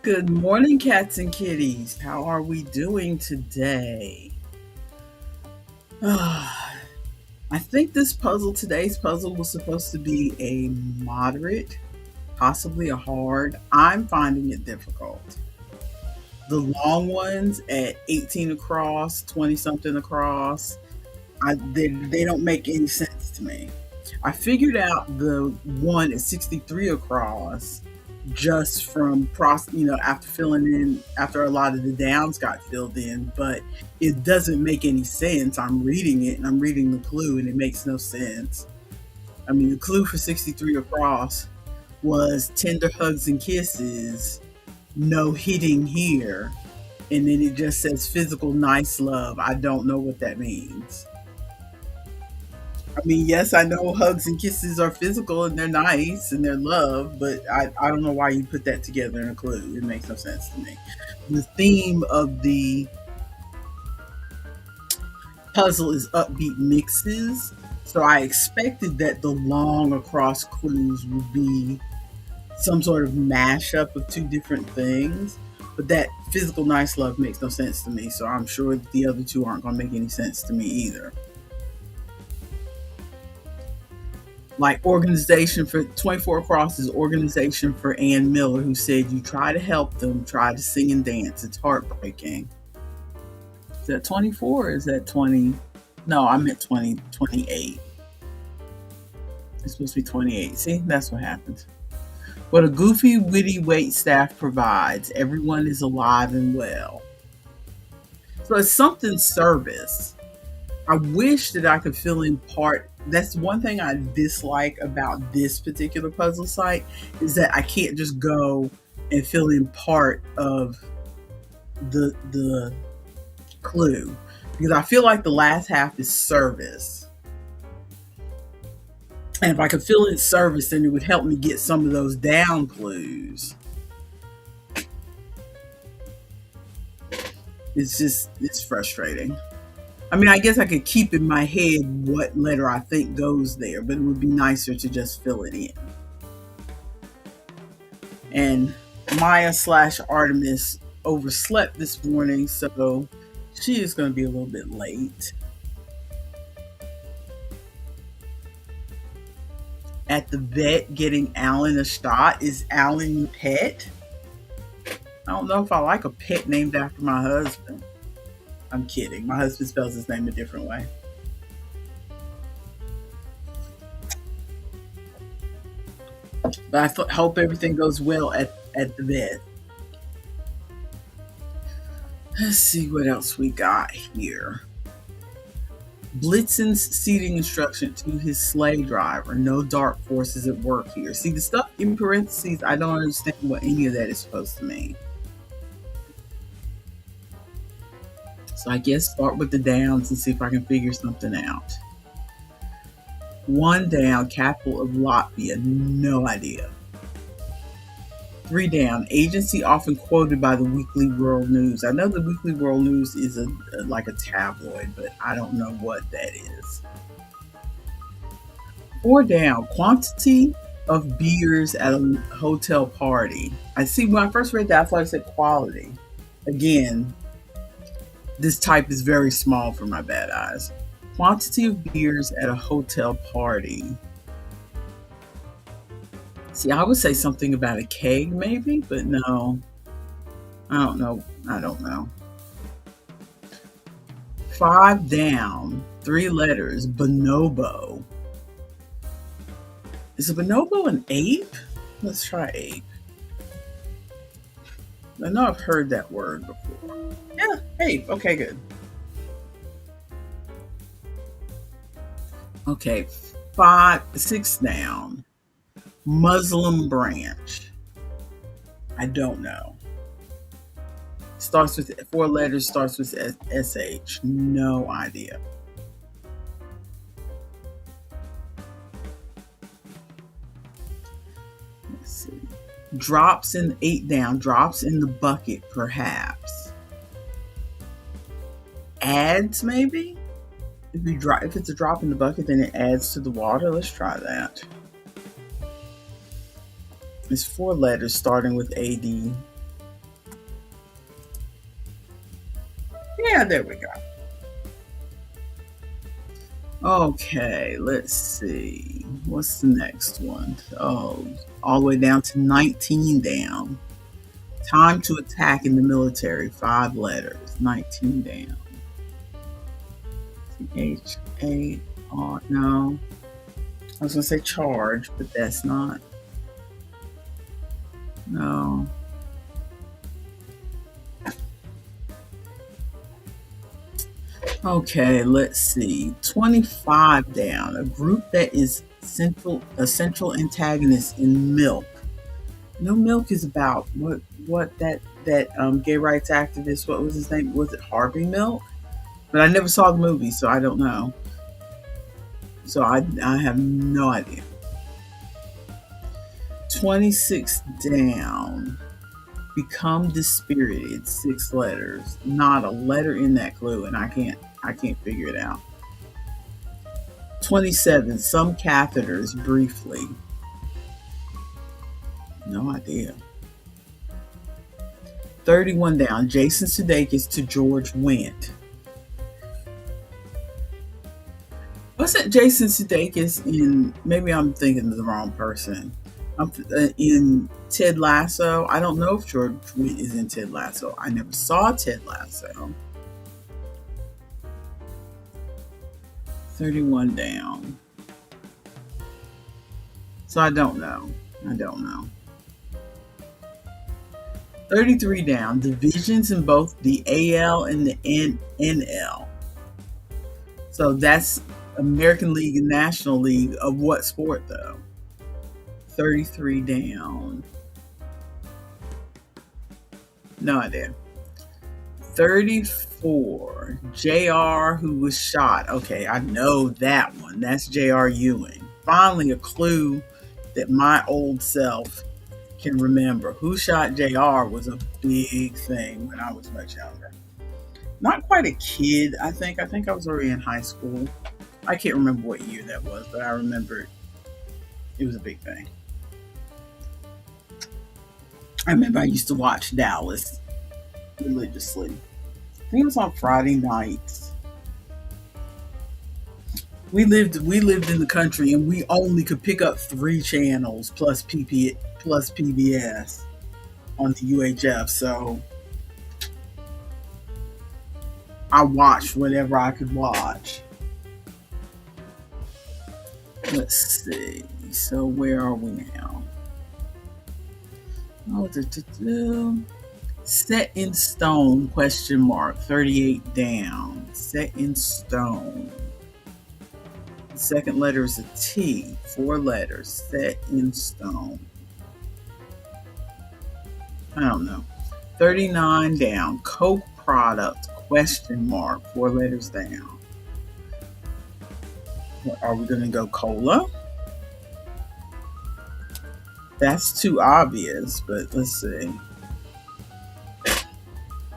Good morning, cats and kitties. How are we doing today? I think today's puzzle was supposed to be a moderate, possibly a hard. I'm finding it difficult. The long ones at 18 across, 20 something across, they don't make any sense to me. I figured out the one at 63 across just from after filling in after a lot of the downs got filled in, but it doesn't make any sense. I'm reading it and I'm reading the clue and it makes no sense. I mean, the clue for 63 across was tender hugs and kisses, no hitting here, and then it just says physical nice love. I don't know what that means. I mean, yes, I know hugs and kisses are physical and they're nice and they're love, but I don't know why you put that together in a clue. It makes no sense to me. The theme of the puzzle is upbeat mixes, so I expected that the long across clues would be some sort of mashup of two different things, but that physical nice love makes no sense to me, so I'm sure that the other two aren't going to make any sense to me either. Like organization for 24 across is organization for Ann Miller, who said you try to help them, try to sing and dance. It's heartbreaking. Is that 24 or is that 20? No, I meant 28. It's supposed to be 28. See, that's what happens. What a goofy, witty wait staff provides. Everyone is alive and well. So it's something service. I wish that I could fill in part. That's one thing I dislike about this particular puzzle site is that I can't just go and fill in part of the clue, because I feel like the last half is service. And if I could fill in service, then it would help me get some of those down clues. It's frustrating. I mean, I guess I could keep in my head what letter I think goes there, but it would be nicer to just fill it in. And Maya/Artemis overslept this morning, so she is going to be a little bit late. At the vet getting Alan a shot. Is Alan your pet? I don't know if I like a pet named after my husband. I'm kidding. My husband spells his name a different way. But I hope everything goes well at the vet. Let's see what else we got here. Blitzen's seating instruction to his sleigh driver. No dark forces at work here. See, the stuff in parentheses, I don't understand what any of that is supposed to mean. So I guess start with the downs and see if I can figure something out. One down, capital of Latvia, no idea. 3 down, agency often quoted by the Weekly World News. I know the Weekly World News is like a tabloid, but I don't know what that is. 4 down, quantity of beers at a hotel party. I see, when I first read that, I thought it said quality. Again, this type is very small for my bad eyes. Quantity of beers at a hotel party. See, I would say something about a keg maybe, but no. I don't know. 5 down, 3 letters, bonobo. Is a bonobo an ape? Let's try ape. I know I've heard that word before. Yeah, ape. Okay, good. Okay, 6 down. Muslim branch. I don't know. Starts with 4 letters, starts with SH. No idea. Let's see. Drops in 8 down, drops in the bucket, perhaps. Adds, maybe? If it's a drop in the bucket, then it adds to the water. Let's try that. It's 4 letters starting with AD. Yeah, there we go. Okay, let's see. What's the next one? Oh, all the way down to 19 down. Time to attack in the military, 5 letters. 19 down. H-A-R. No. I was going to say charge, but that's not. No. Okay, let's see. 25 down. A group that is a central antagonist in Milk. No, Milk is about what that gay rights activist, what was his name? Was it Harvey Milk? But I never saw the movie, so I don't know. So I have no idea. 26 down. Become dispirited, 6 letters. Not a letter in that clue, and I can't figure it out. 27. Some catheters, briefly. No idea. 31 down. Jason Sudeikis to George Wendt. Wasn't Jason Sudeikis in? Maybe I'm thinking of the wrong person. I'm in Ted Lasso. I don't know if George Wendt is in Ted Lasso. I never saw Ted Lasso. 31 down. So I don't know. 33 down. Divisions in both the AL and the NL. So that's American League and National League of what sport though? 33 down. No idea. 34. JR who was shot. Okay, I know that one. That's JR Ewing. Finally a clue that my old self can remember. Who Shot JR was a big thing when I was much younger. Not quite a kid, I think. I think I was already in high school. I can't remember what year that was, but I remember it was a big thing. I remember I used to watch Dallas religiously. I think it was on Friday nights. We lived in the country and we only could pick up 3 channels plus PBS on the UHF. So I watched whatever I could watch. Let's see. So where are we now? Set in stone, question mark, 38 down. Set in stone. The second letter is a T, 4 letters, set in stone. I don't know. 39 down, Coke product, question mark, 4 letters down. Are we going to go cola? That's too obvious, but let's see.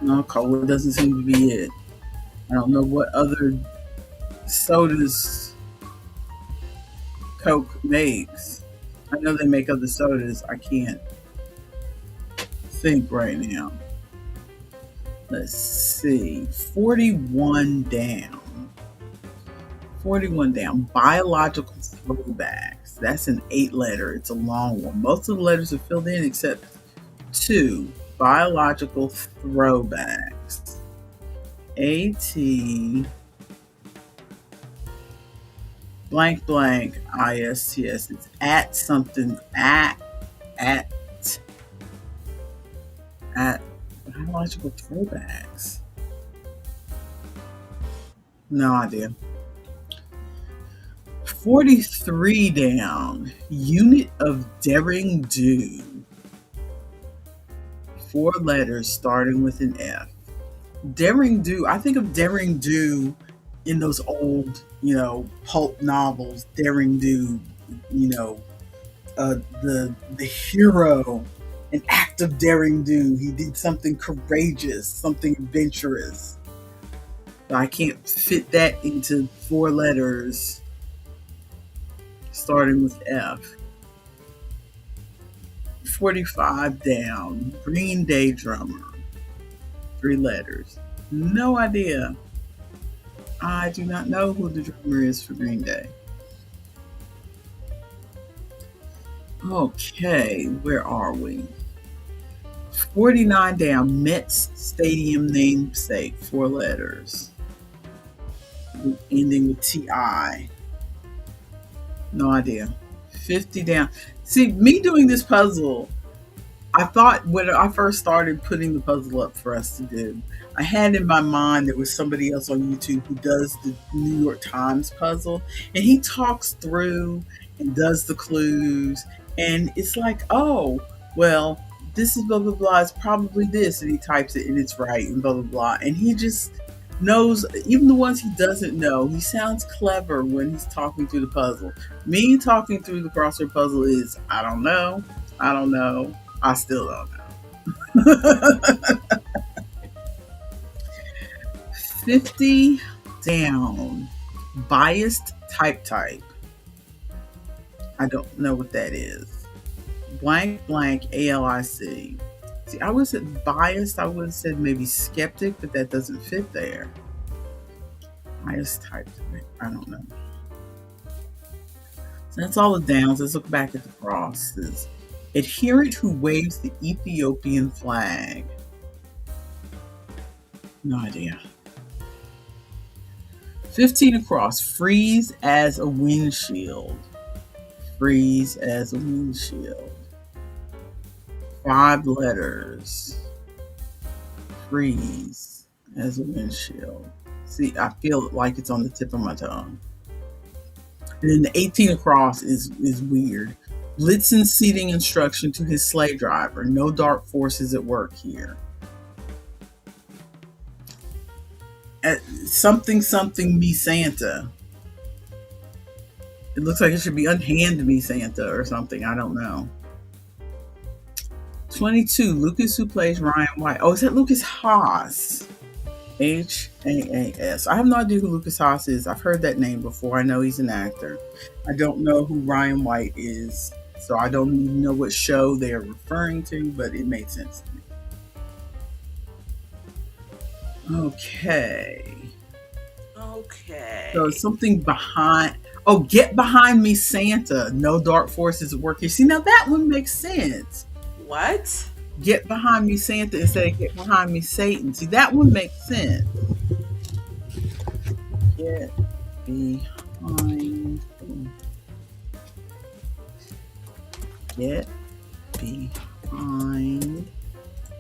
No, cola doesn't seem to be it. I don't know what other sodas Coke makes. I know they make other sodas. I can't think right now. Let's see. 41 down. 41 down. Biological throwbacks. That's an 8-letter. It's a long one. Most of the letters are filled in except 2. Biological throwbacks. AT blank blank ISTS. It's at something at biological throwbacks. No idea. 43 down. Unit of daring do. 4 letters starting with an F. Daring do. I think of daring do in those old, pulp novels. Daring do, the hero, an act of daring do. He did something courageous, something adventurous. But I can't fit that into 4 letters starting with F. 45 down. Green Day drummer. 3 letters. No idea. I do not know who the drummer is for Green Day. Okay, where are we? 49 down. Mets Stadium namesake, 4 letters. Ending with TI. No idea. 50 down. See, me doing this puzzle, I thought when I first started putting the puzzle up for us to do, I had in my mind there was somebody else on YouTube who does the New York Times puzzle, and he talks through and does the clues, and it's like, oh, well, this is blah blah blah. It's probably this, and he types it and it's right, and blah blah blah, and he just knows even the ones he doesn't know. He sounds clever when he's talking through the puzzle. Me talking through the crossword puzzle is I don't know, I don't know, I still don't know. 50 down. Biased type. I don't know what that is. Blank blank ALIC. See, I was at biased. I would have said maybe skeptic, but that doesn't fit there. Biased type. I don't know. So that's all the downs. Let's look back at the crosses. Adherent who waves the Ethiopian flag. No idea. 15 across. Freeze as a windshield. Freeze as a windshield. 5 letters. Freeze as a windshield. See, I feel like it's on the tip of my tongue. And then the 18 across is weird. Blitzen seating instruction to his sleigh driver. No dark forces at work here. Something me Santa. It looks like it should be unhand me Santa or something. I don't know. 22. Lucas who plays Ryan White. Oh, is that Lucas Haas? Haas. I have no idea who Lucas Haas is. I've heard that name before. I know he's an actor. I don't know who Ryan White is. So I don't even know what show they're referring to, but it made sense to me. Okay. So something behind. Oh, get behind me, Santa. No dark forces at work here. See, now that one makes sense. What? Get behind me, Santa, instead of get behind me, Satan. See, that one makes sense. Get behind. Get behind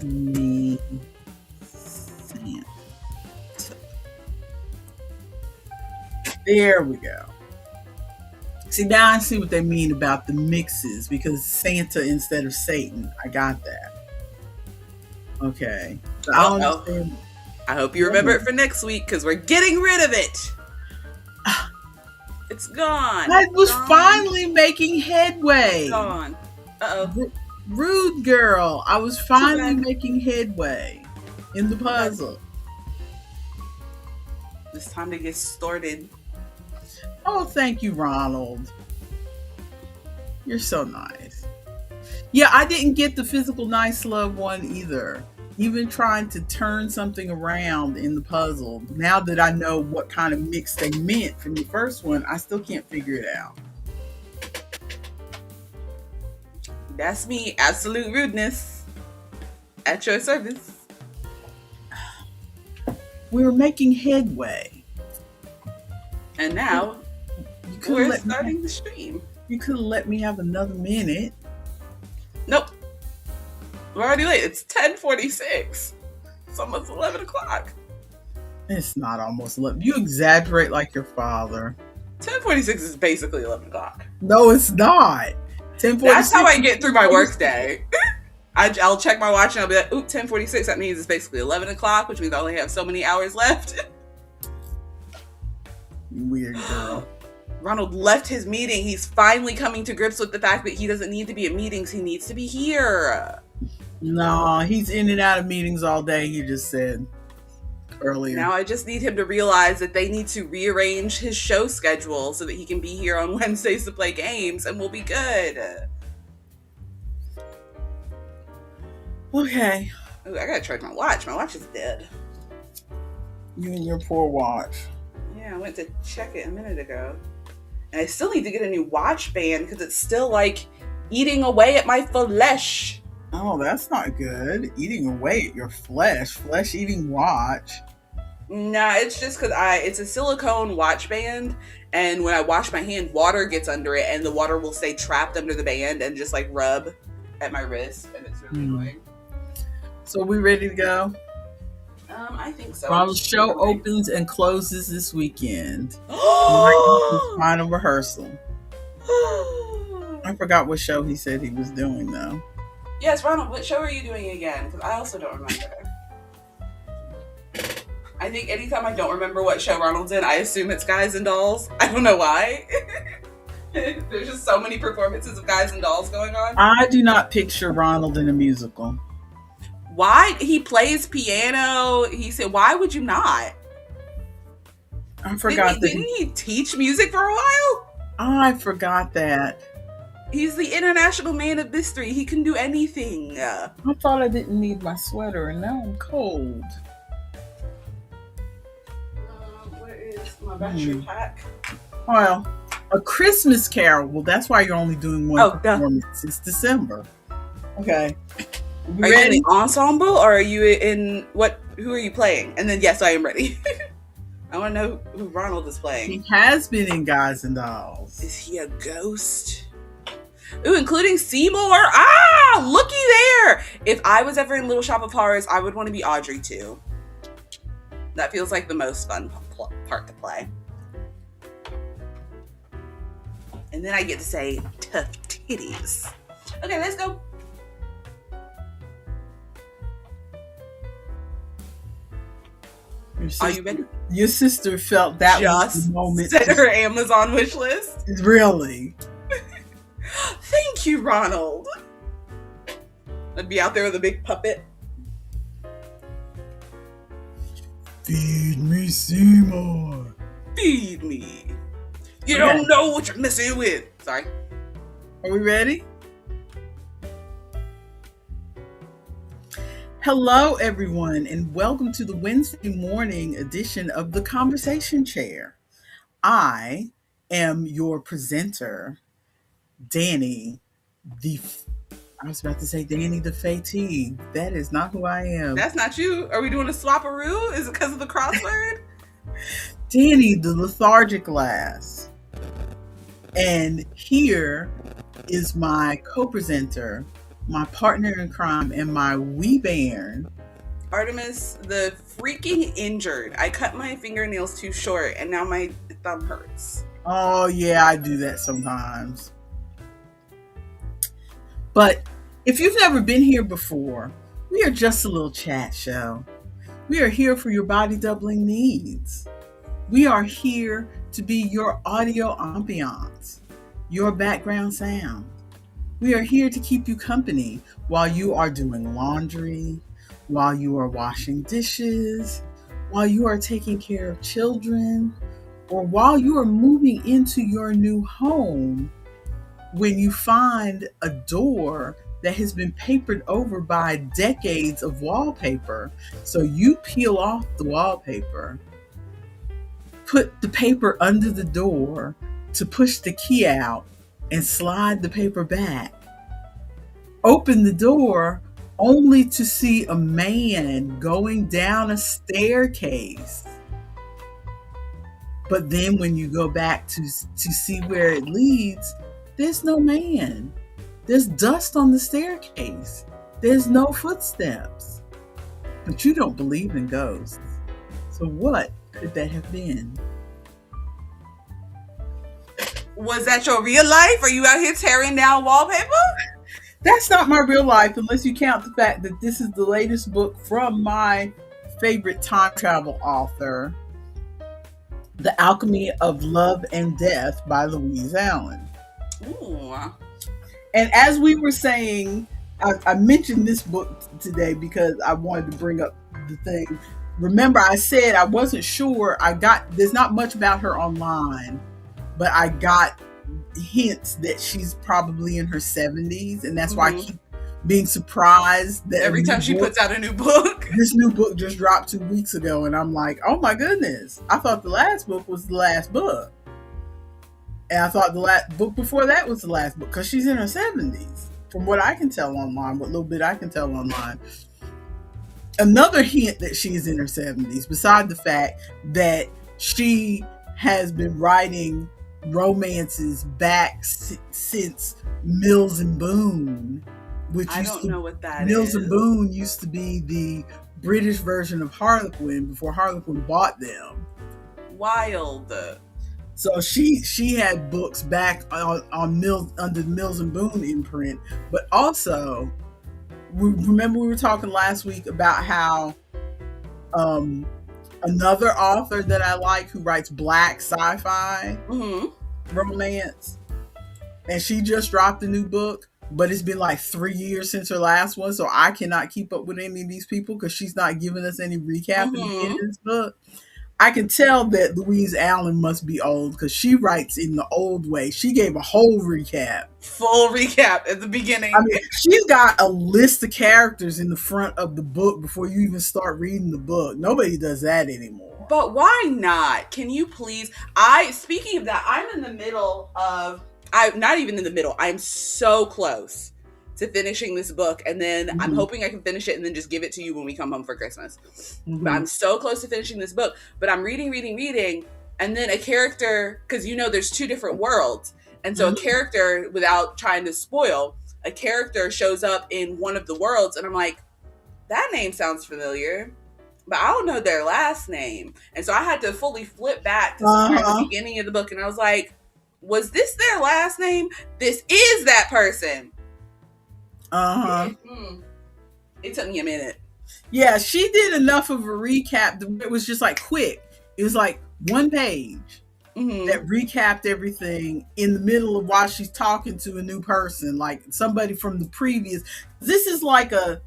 me, Santa. There we go. See, now I see what they mean about the mixes, because Santa instead of Satan. I got that. Okay. So I hope you remember it for next week, because we're getting rid of it. It's gone. I was finally making headway. It's gone. Uh-oh. Rude girl. I was finally making headway in the puzzle. It's time to get started. Oh, thank you, Ronald. You're so nice. Yeah, I didn't get the physical nice love one either. Even trying to turn something around in the puzzle, now that I know what kind of mix they meant from the first one, I still can't figure it out. That's me, absolute rudeness. At your service. We were making headway. And now, we're starting the stream. You could have let me have another minute. Nope. We're already late. It's 10:46. It's almost 11 o'clock. It's not almost 11. You exaggerate like your father. 10:46 is basically 11 o'clock. No, it's not. 10:46. That's how I get through my work day. I'll check my watch and I'll be like, oop, 10:46. That means it's basically 11 o'clock, which means I only have so many hours left. You weird girl. Ronald left his meeting. He's finally coming to grips with the fact that he doesn't need to be at meetings. He needs to be here. No, he's in and out of meetings all day, he just said earlier. Now I just need him to realize that they need to rearrange his show schedule so that he can be here on Wednesdays to play games, and we'll be good. Okay. Ooh, I gotta charge my watch. My watch is dead. You and your poor watch. Yeah, I went to check it a minute ago. And I still need to get a new watch band because it's still like eating away at my flesh. Oh, that's not good. Eating away at your flesh eating watch. Nah, it's just because it's a silicone watch band, and when I wash my hand, water gets under it, and the water will stay trapped under the band and just like rub at my wrist, and it's really annoying. So we ready to go? I think so. Ronald's show opens and closes this weekend. Final rehearsal. I forgot what show he said he was doing though. Yes, Ronald, what show are you doing again? Because I also don't remember. I think anytime I don't remember what show Ronald's in, I assume it's Guys and Dolls. I don't know why. There's just so many performances of Guys and Dolls going on. I do not picture Ronald in a musical. Why? He plays piano. He said, why would you not? I forgot Didn't he teach music for a while? I forgot that. He's the international man of mystery. He can do anything. I thought I didn't need my sweater, and now I'm cold. Where is my battery pack? Well, A Christmas Carol. Well, that's why you're only doing one performance. It's December. Okay. Are you in the ensemble, or are you in what? Who are you playing? And then, yes, I am ready. I want to know who Ronald is playing. He has been in Guys and Dolls. Is he a ghost? Ooh, including Seymour. Ah, looky there. If I was ever in Little Shop of Horrors, I would want to be Audrey too. That feels like the most fun part to play. And then I get to say tough titties. Okay, let's go. Are you ready? Your sister felt that was the moment. Set her Amazon wish list. Really? Thank you, Ronald. I'd be out there with a big puppet. Feed me, Seymour. Feed me. You don't know what you're messing with. Sorry. Are we ready? Hello, everyone, and welcome to the Wednesday morning edition of The Conversation Chair. I am your presenter, Dani, I was about to say Dani the Fatigue. That is not who I am. That's not you. Are we doing a swap-a-roo? Is it because of the crossword? Dani the Lethargic Lass. And here is my co-presenter, my partner in crime, and my wee bairn, Artemis the freaking injured. I cut my fingernails too short and now my thumb hurts. Oh yeah, I do that sometimes. But if you've never been here before, we are just a little chat show. We are here for your body doubling needs. We are here to be your audio ambiance, your background sound. We are here to keep you company while you are doing laundry, while you are washing dishes, while you are taking care of children, or while you are moving into your new home when you find a door that has been papered over by decades of wallpaper. So you peel off the wallpaper, put the paper under the door to push the key out, and slide the paper back. Open the door only to see a man going down a staircase. But then when you go back to see where it leads, there's no man. There's dust on the staircase. There's no footsteps. But you don't believe in ghosts. So what could that have been? Was that your real life? Are you out here tearing down wallpaper? That's not my real life, unless you count the fact that this is the latest book from my favorite time travel author, The Alchemy of Love and Death by Louise Allen. Ooh. And as we were saying, I mentioned this book today because I wanted to bring up the thing. Remember, I said I wasn't sure. There's not much about her online, but I got hints that she's probably in her 70s, and that's why I keep being surprised that Every time she puts out a new book. This new book just dropped 2 weeks ago, and I'm like, oh my goodness! I thought the last book was the last book, and I thought the last book before that was the last book because she's in her 70s, from what I can tell online. What little bit I can tell online. Another hint that she's in her 70s, beside the fact that she has been writing romances back since Mills and Boone, which I don't know what that Mills is. and Boone used to be the British version of Harlequin before Harlequin bought them. Wild. So she had books back on Mills, under the Mills and Boone imprint, but also remember we were talking last week about how another author that I like who writes black sci-fi romance, and she just dropped a new book, but it's been like 3 years since her last one, so I cannot keep up with any of these people because she's not giving us any recap at the end of this book. I can tell that Louise Allen must be old because she writes in the old way. She gave a whole recap. Full recap at the beginning. I mean, she's got a list of characters in the front of the book before you even start reading the book. Nobody does that anymore. But why not? Can you please? Speaking of that, I'm in the middle of, I'm not even in the middle. I'm so close to finishing this book, and then I'm hoping I can finish it and then just give it to you when we come home for Christmas. But I'm so close to finishing this book, but I'm reading, and then a character, because there's 2 different worlds, and so a character, without trying to spoil, a character shows up in one of the worlds, and I'm like, that name sounds familiar, but I don't know their last name. And so I had to fully flip back to the beginning of the book, and I was like, was this their last name? This is that person. It took me a minute. Yeah, she did enough of a recap. It was just like quick. It was like 1 page that recapped everything in the middle of while she's talking to a new person, like somebody from the previous. This is like the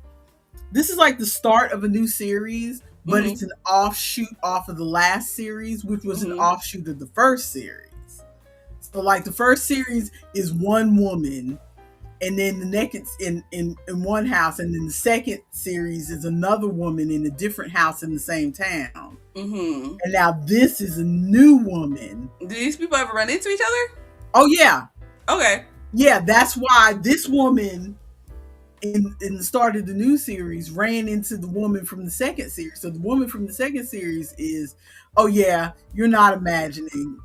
start of a new series, but it's an offshoot off of the last series, which was an offshoot of the first series. So like the first series is one woman, and then the next in one house, and then the second series is another woman in a different house in the same town. And now this is a new woman. Do these people ever run into each other? Oh yeah. Okay. Yeah, that's why this woman in the start of the new series ran into the woman from the second series. So the woman from the second series is, oh yeah, you're not imagining.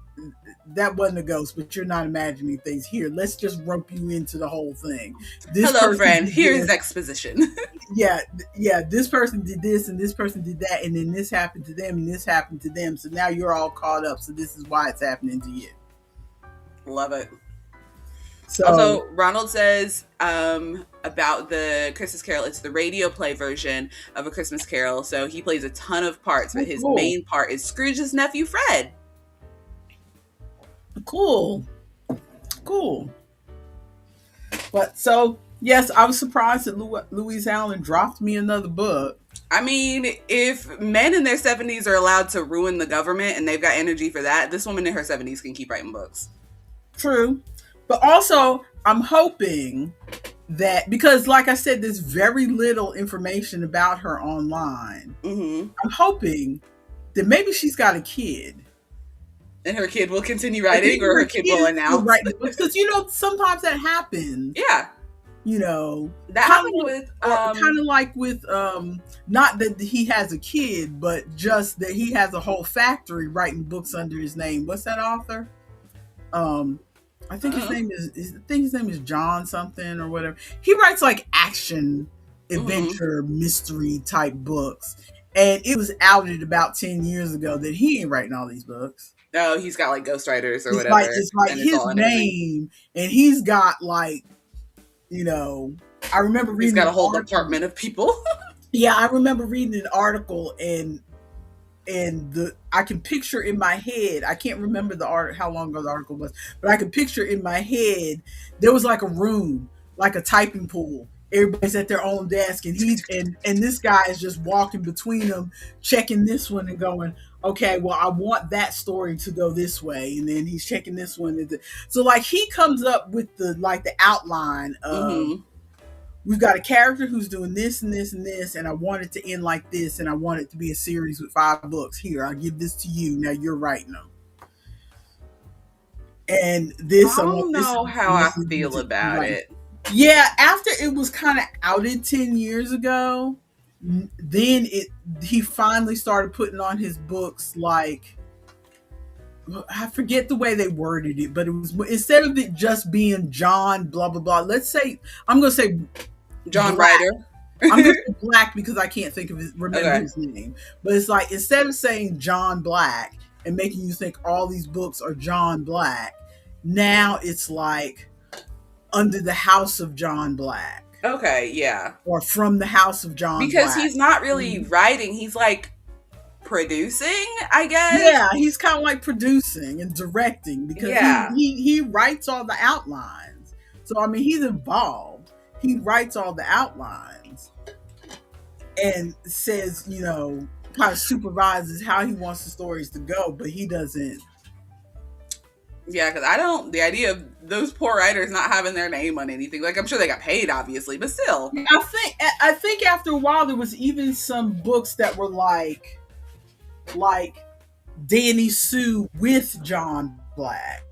That wasn't a ghost, but you're not imagining things. Here, let's just rope you into the whole thing. Hello, friend. Here's exposition. Yeah. This person did this, and this person did that, and then this happened to them, and this happened to them. So now you're all caught up. So this is why it's happening to you. Love it. So, also, Ronald says about the Christmas Carol, it's the radio play version of A Christmas Carol. So he plays a ton of parts, but his main part is Scrooge's nephew, Fred. Cool. But so, yes, I was surprised that Louise Allen dropped me another book. I mean, if men in their 70s are allowed to ruin the government and they've got energy for that, this woman in her 70s can keep writing books. True. But also, I'm hoping that, because like I said, there's very little information about her online. I'm hoping that maybe she's got a kid. And her kid will continue writing, or her kid will announce. Because, sometimes that happens. Yeah. That happened with... kind of like with, not that he has a kid, but just that he has a whole factory writing books under his name. What's that author? I think his name is John something or whatever. He writes like action, adventure, mystery type books. And it was outed about 10 years ago that he ain't writing all these books. Oh, he's got like ghostwriters or whatever. It's like his name, and he's got like, I remember reading. He's got a whole department of people. Yeah, I remember reading an article, and I can picture in my head. I can't remember how long ago the article was, but I can picture in my head there was like a room, like a typing pool. Everybody's at their own desk, and and this guy is just walking between them, checking this one and going, okay, well, I want that story to go this way, and then he's checking this one. So like he comes up with the outline of we've got a character who's doing this and this and this, and I want it to end like this, and I want it to be a series with 5 books. Here, I'll give this to you. Now you're writing them. And I this, I want don't this, know how and I this is feel about right. it. Yeah, after it was kind of outed 10 years ago, then he finally started putting on his books like, I forget the way they worded it, but it was, instead of it just being John blah blah blah, let's say, I'm gonna say John Black. Ryder. I'm gonna say Black because I can't think of remember Okay. his name. But it's like, instead of saying John Black and making you think all these books are John Black, now it's like under the house of John Black. Okay, yeah. Or from the house of John Because Black. he's not really writing, he's like producing, I guess. Yeah, he's kind of like producing and directing, because Yeah. he writes all the outlines. So I mean, he's involved. He writes all the outlines and says, kind of supervises how he wants the stories to go, but he doesn't. Yeah, because the idea of those poor writers not having their name on anything, like, I'm sure they got paid, obviously, but still. I think after a while there was even some books that were like Danny Sue with John Black,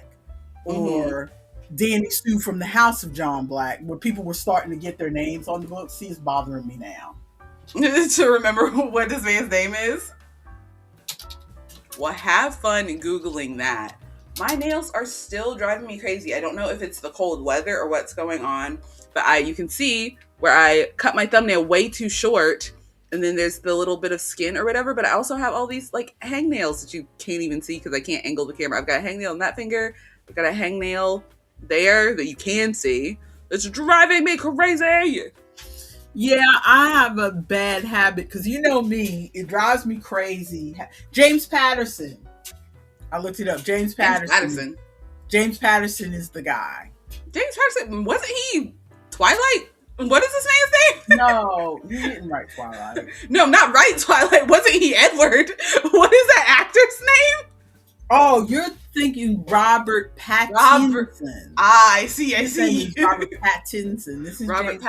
or Danny Sue from the house of John Black, where people were starting to get their names on the books. See, it's bothering me now. To remember what this man's name is? Well, have fun Googling that. My nails are still driving me crazy. I don't know if it's the cold weather or what's going on, but you can see where I cut my thumbnail way too short, and then there's the little bit of skin or whatever, but I also have all these like hangnails that you can't even see because I can't angle the camera. I've got a hangnail on that finger. I've got a hangnail there that you can see. It's driving me crazy. Yeah, I have a bad habit because you know me, it drives me crazy. James Patterson. I looked it up. James Patterson. James Patterson is the guy. James Patterson, wasn't he Twilight? What is this man's name? No, he didn't write Twilight. No, not right Twilight. Wasn't he Edward? What is that actor's name? Oh, you're thinking Robert Pattinson. I see. Robert Pattinson. This is Robert James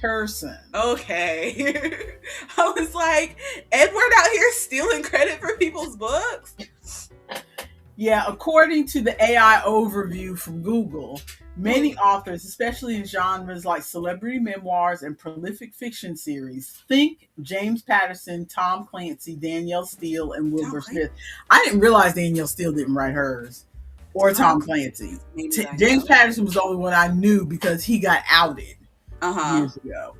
Patterson. Okay. I was like, Edward out here stealing credit for people's books? Yeah, according to the AI overview from Google, many authors, especially in genres like celebrity memoirs and prolific fiction series, think James Patterson, Tom Clancy, Danielle Steele, and Wilbur Smith. I didn't realize Danielle Steele didn't write hers, or Tom Clancy. James Patterson was the only one I knew because he got outed years ago.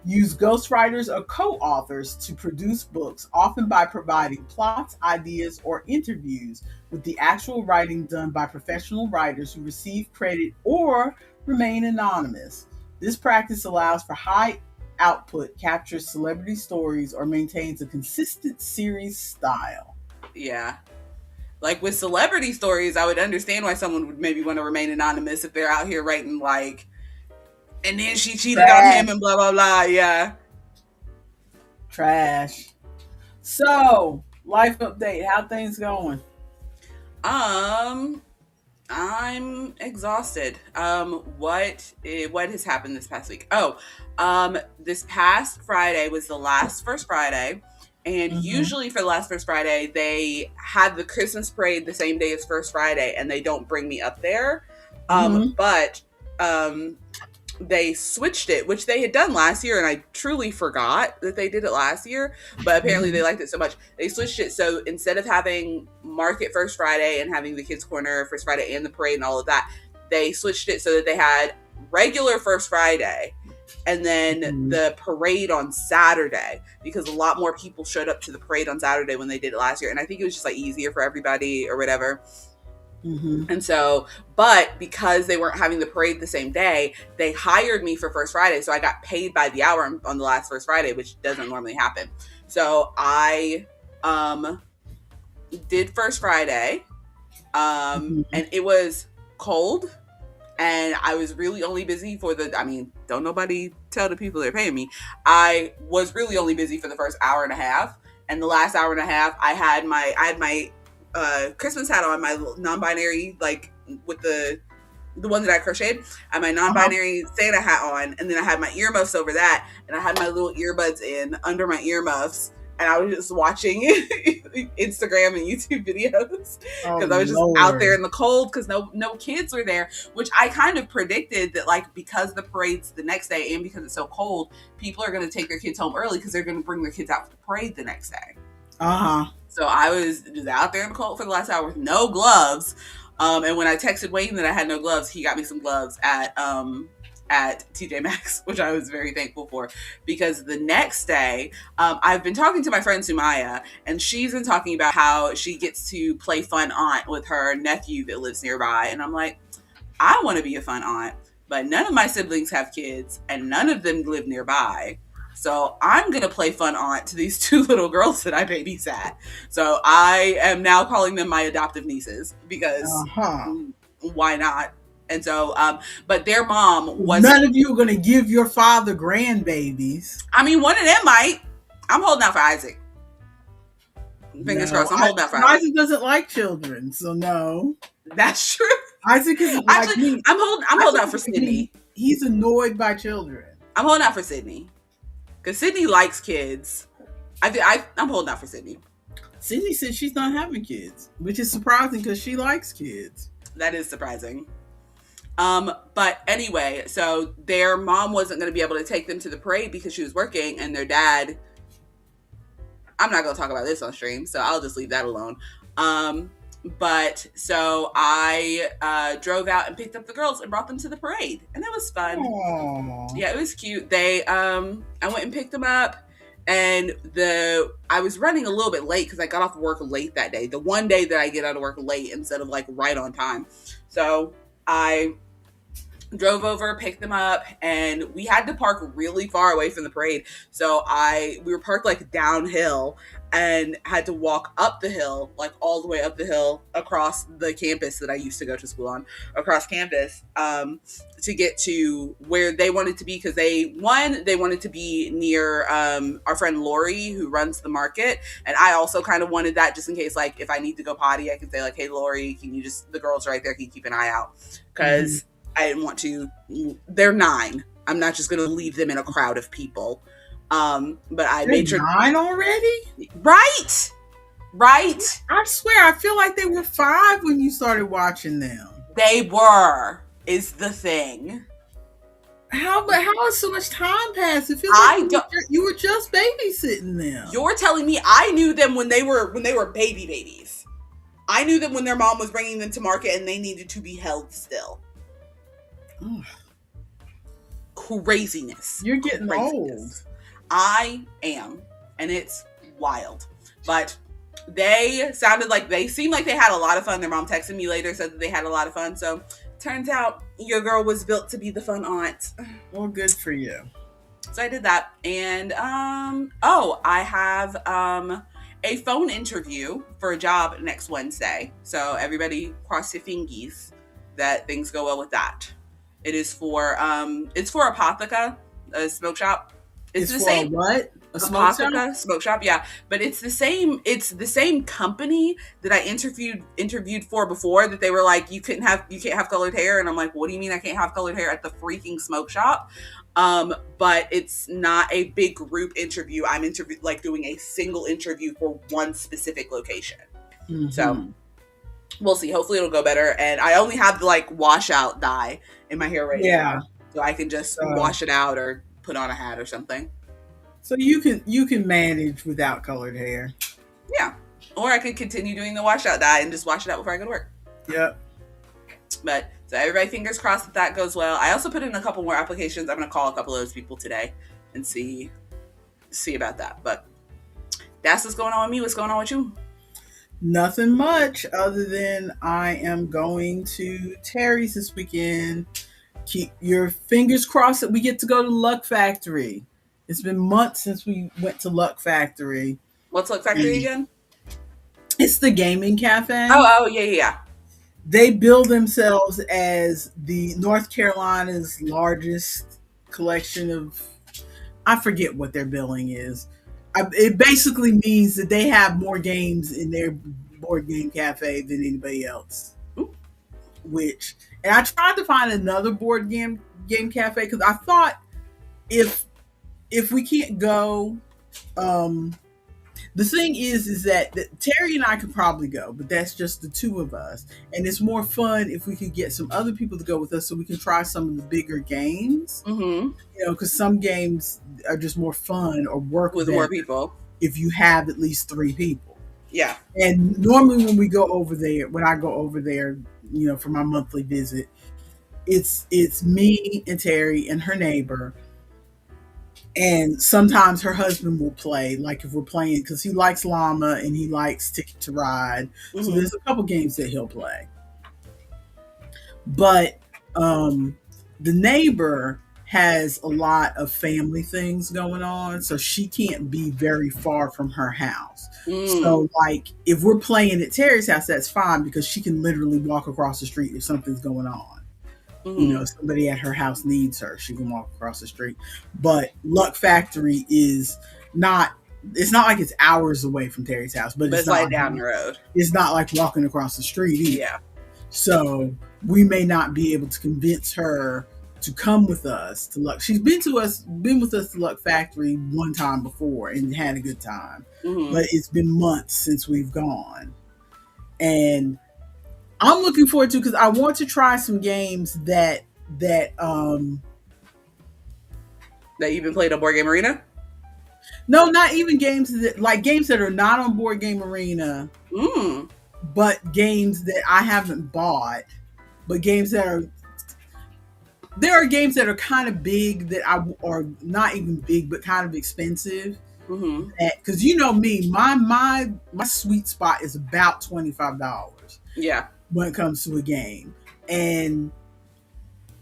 Use ghostwriters or co-authors to produce books, often by providing plots, ideas, or interviews, with the actual writing done by professional writers who receive credit or remain anonymous. This practice allows for high output, captures celebrity stories, or maintains a consistent series style. Yeah. Like with celebrity stories, I would understand why someone would maybe want to remain anonymous if they're out here writing like, and then she cheated on him and blah, blah, blah. Yeah. Trash. So, life update. How things going? I'm exhausted. What has happened this past week? This past Friday was the first Friday. And usually for the first Friday, they had the Christmas parade the same day as First Friday, and they don't bring me up there. But they switched it, which they had done last year, and I truly forgot that they did it last year, but apparently they liked it so much. They switched it, so instead of having Market First Friday and having the Kids Corner First Friday and the parade and all of that, they switched it so that they had regular First Friday and then the parade on Saturday, because a lot more people showed up to the parade on Saturday when they did it last year, and I think it was just like easier for everybody or whatever. And so, but because they weren't having the parade the same day, they hired me for First Friday. So I got paid by the hour on the last First Friday, which doesn't normally happen. So I did First Friday, and it was cold, and I was really only busy for don't nobody tell the people they're paying me. I was really only busy for the first hour and a half, and the last hour and a half I had my Christmas hat on, my non-binary, like with the the one that I crocheted. I had my Uh-huh. non-binary Santa hat on, and then I had my earmuffs over that, and I had my little earbuds in under my earmuffs, and I was just watching Instagram and YouTube videos Oh because I was just out there Lord. in the cold because no kids were there, which I kind of predicted that, like, because the parade's the next day and because it's so cold, people are going to take their kids home early because they're going to bring their kids out for the parade the next day. Uh-huh. So I was just out there in the cold for the last hour with no gloves. And when I texted Wayne that I had no gloves, he got me some gloves at TJ Maxx, which I was very thankful for, because the next day, I've been talking to my friend Sumaya, and she's been talking about how she gets to play fun aunt with her nephew that lives nearby. And I'm like, I want to be a fun aunt, but none of my siblings have kids, and none of them live nearby. So I'm going to play fun aunt to these two little girls that I babysat. So I am now calling them my adoptive nieces because Uh-huh. why not? And so, but their mom None wasn't, of you are gonna give your father grandbabies. I mean, one of them might. I'm holding out for Isaac. Fingers No. crossed. I'm holding out for Isaac. Isaac doesn't like children, so no. That's true. Isaac isn't like Actually, me. I'm holding Isaac out for is like me. Sydney. He's annoyed by children. I'm holding out for Sydney. Because Sydney likes kids. I'm holding out for Sydney. Sydney said she's not having kids, which is surprising because she likes kids. That is surprising. But anyway, so their mom wasn't going to be able to take them to the parade because she was working, and their dad, I'm not going to talk about this on stream, so I'll just leave that alone. But so I drove out and picked up the girls and brought them to the parade, and it was fun. Aww. Yeah, it was cute. I went and picked them up, and I was running a little bit late because I got off work late that day. The one day that I get out of work late instead of like right on time. So I drove over, picked them up, and we had to park really far away from the parade. So we were parked like downhill and had to walk up the hill, like all the way up the hill across the campus that I used to go to school on, across campus, to get to where they wanted to be, because they wanted to be near our friend Lori, who runs the market, and I also kind of wanted that just in case, like, if I need to go potty, I can say like, hey Lori, can you just, the girls are right there, can you keep an eye out? Because I didn't want to, they're 9. I'm not just going to leave them in a crowd of people. But I They're made sure. 9 already? Right. I swear, I feel like they were 5 when you started watching them. They were, is the thing. How has so much time passed? It feels like you were just babysitting them. You're telling me I knew them when they were babies. I knew them when their mom was bringing them to market and they needed to be held still. Ugh. Craziness. You're getting old. I am, and it's wild. But they seemed like they had a lot of fun. Their mom texted me later, said that they had a lot of fun. So turns out your girl was built to be the fun aunt. Well, good for you. So I did that. And I have a phone interview for a job next Wednesday. So everybody cross your fingers that things go well with that. It is for Apotheca, a smoke shop. It's the same. What? A smoke shop? Smoke shop, yeah. But it's the same company that I interviewed for before, that they were like, you can't have colored hair. And I'm like, what do you mean I can't have colored hair at the freaking smoke shop? But it's not a big group interview. I'm doing a single interview for one specific location. Mm-hmm. So we'll see. Hopefully it'll go better. And I only have the like washout dye in my hair right now, so I can just wash it out or put on a hat or something. So you can manage without colored hair. Yeah, or I could continue doing the washout dye and just wash it out before I go to work. Yep. But so everybody, fingers crossed that goes well. I also put in a couple more applications. I'm gonna call a couple of those people today and see about that. But that's what's going on with me. What's going on with you? Nothing much, other than I am going to Terry's this weekend. Keep your fingers crossed that we get to go to Luck Factory. It's been months since we went to Luck Factory. What's Luck Factory again? It's the gaming cafe. Oh, yeah. They bill themselves as the North Carolina's largest collection of, I forget what their billing is. It basically means that they have more games in their board game cafe than anybody else. Ooh. which, and I tried to find another board game cafe because I thought if we can't go, um, the thing is that Terry and I could probably go, but that's just the two of us, and it's more fun if we could get some other people to go with us so we can try some of the bigger games. Mm-hmm. You know, because some games are just more fun or work With better more people. if you have at least 3 people. Yeah. And normally when we go over there, when I go over there, you know, for my monthly visit, it's me and Terry and her neighbor, and sometimes her husband will play, like if we're playing, because he likes Llama and he likes Ticket to Ride. So Mm-hmm. there's a couple games that he'll play. But the neighbor has a lot of family things going on, so she can't be very far from her house. So, like, if we're playing at Terry's house, that's fine because she can literally walk across the street if something's going on. Mm-hmm. You know, somebody at her house needs her, she can walk across the street. But Luck Factory is not, it's not like it's hours away from Terry's house, but it's not like down the road. It's not like walking across the street either. Yeah. So we may not be able to convince her to come with us to Luck. She's been with us to Luck Factory one time before and had a good time. Mm-hmm. But it's been months since we've gone. And I'm looking forward to, because I want to try some games that That you've been playing on Board Game Arena? no, not even games that are not on Board Game Arena, but games that I haven't bought, but games that are, there are games that are kind of big that are not even big, but kind of expensive. Mm-hmm. Because you know me, my sweet spot is about $25. Yeah. When it comes to a game, and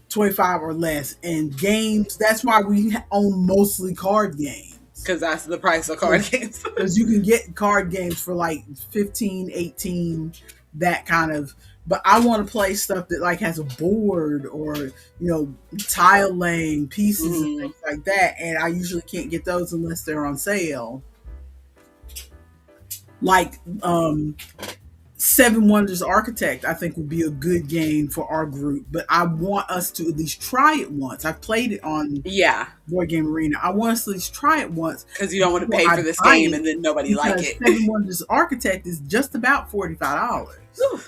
25 or less, and games. That's why we own mostly card games. Because that's the price of card games. Because you can get card games for like 15, 18, that kind of. But I want to play stuff that like has a board or, you know, tile laying pieces and things like that. And I usually can't get those unless they're on sale. Like Seven Wonders Architect, I think would be a good game for our group. But I want us to at least try it once. I've played it on Board Game Arena. I want us to at least try it once. Because you don't want to pay for this game and then nobody like it. Seven Wonders Architect is just about $45. Ooh.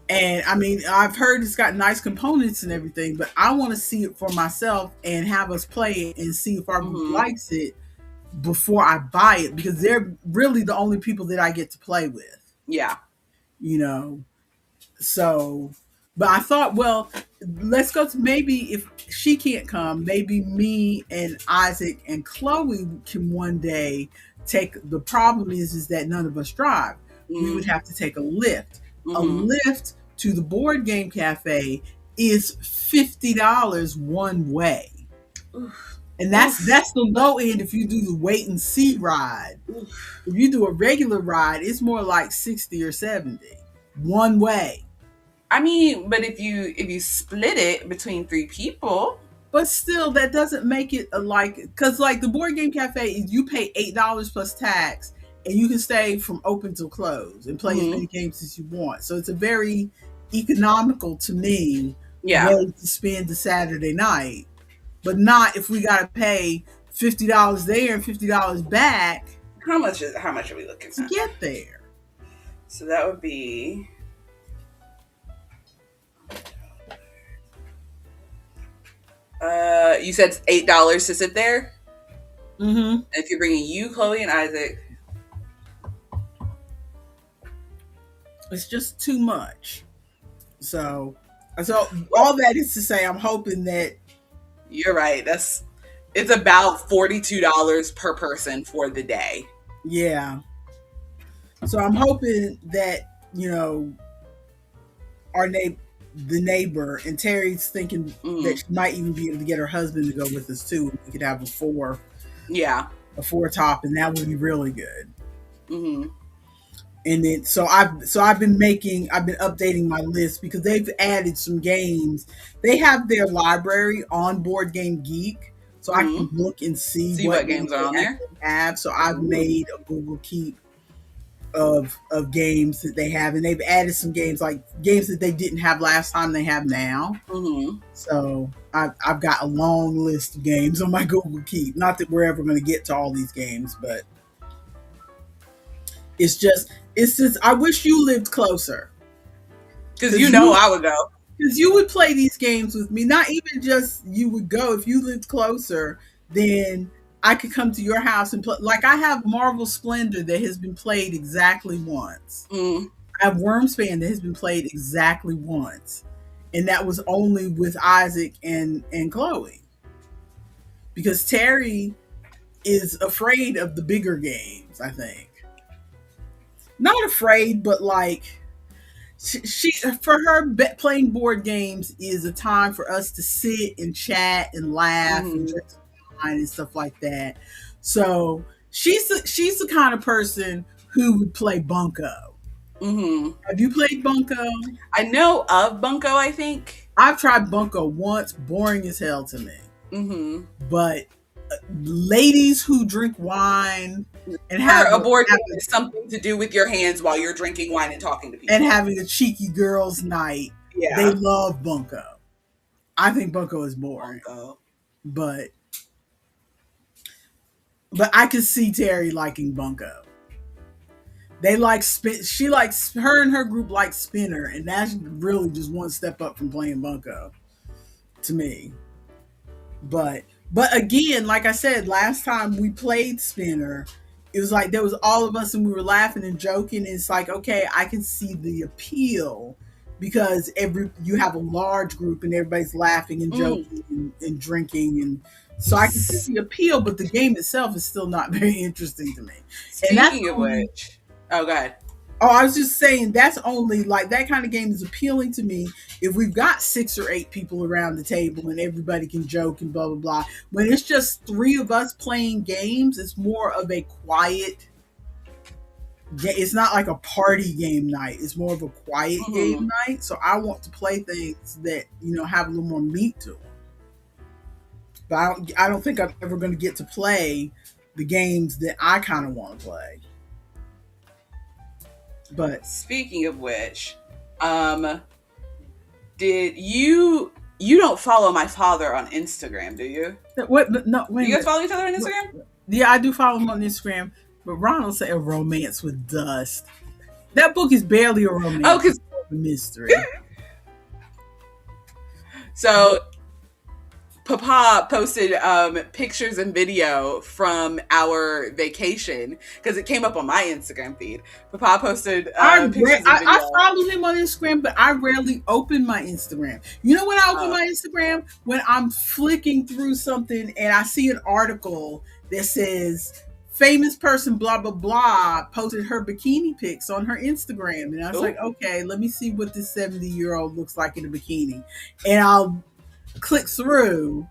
And I mean, I've heard it's got nice components and everything, but I want to see it for myself and have us play it and see if our group likes it before I buy it, because they're really the only people that I get to play with. Yeah. You know, so, but I thought, well, let's go to, maybe if she can't come, maybe me and Isaac and Chloe can one day take, the problem is that none of us drive. We would have to take a lift. A lift to the board game cafe is $50 one way. And that's the low end if you do the wait and see ride. If you do a regular ride, it's more like 60 or 70 one way. I mean, but if you split it between 3 people, but still that doesn't make it because like the board game cafe, you pay $8 plus tax and you can stay from open till close and play as many games as you want. So it's a very economical, to me, way to spend the Saturday night. But not if we gotta pay $50 there and $50 back. How much are we looking to get there? So that would be you said $8 to sit there? Mm-hmm. If you're bringing you, Chloe, and Isaac, it's just too much. So all that is to say, I'm hoping that you're right. It's about $42 per person for the day. Yeah. So I'm hoping that, you know, the neighbor, and Terry's thinking that she might even be able to get her husband to go with us too. We could have a 4 top, and that would be really good. And then so I've been updating my list because they've added some games. They have their library on Board Game Geek, so I can look and see what games are on there. So I've made a Google Keep of games that they have, and they've added some games like games that they didn't have last time they have now. Mm-hmm. So I've got a long list of games on my Google Keep. Not that we're ever going to get to all these games, but it's just I wish you lived closer Because you know I would go. because you would play these games with me. Not even just you would go. If you lived closer, then I could come to your house and play. Like I have Marvel Splendor that has been played exactly once. Mm. I have Wormspan that has been played exactly once, and that was only with Isaac and Chloe, because Terry is afraid of the bigger games. I think not afraid, but like she for her playing board games is a time for us to sit and chat and laugh and Mm-hmm. drink wine and stuff like that. So she's the kind of person who would play Bunko. Mm-hmm. Have you played Bunko? I know of Bunko, I think. I've tried Bunko once, boring as hell to me. Mm-hmm. But ladies who drink wine and For have a board game is something to do with your hands while you're drinking wine and talking to people. and having a cheeky girls' night, they Yeah. love Bunko. I think Bunko is boring, Bunko. but I can see Terry liking Bunko. They like spin. She likes her and her group like Spinner, and that's really just one step up from playing Bunko to me. But again, like I said, last time we played Spinner, it was like there was all of us and we were laughing and joking. And it's like, okay, I can see the appeal because you have a large group and everybody's laughing and joking and drinking, and so I can see the appeal, but the game itself is still not very interesting to me. Speaking of which, oh, go ahead. Oh, I was just saying that's only like that kind of game is appealing to me if we've got 6 or 8 people around the table and everybody can joke and blah blah blah. When it's just 3 of us playing games, it's more of a quiet. It's not like a party game night. It's more of a quiet game night. So I want to play things that have a little more meat to them. But I don't think I'm ever going to get to play the games that I kind of want to play. But speaking of which, did you don't follow my father on Instagram, do you? What? No, wait. Do you guys follow each other on Instagram? Yeah, I do follow him on Instagram. But Ronald said a romance with dust. That book is barely a romance. Oh, because a mystery. So Papa posted pictures and video from our vacation because it came up on my Instagram feed. Papa posted pictures and video. I follow him on Instagram, but I rarely open my Instagram. You know when I open my Instagram? When I'm flicking through something and I see an article that says famous person blah blah blah posted her bikini pics on her Instagram, and I was like, okay, let me see what this 70-year-old looks like in a bikini, and I'll click through,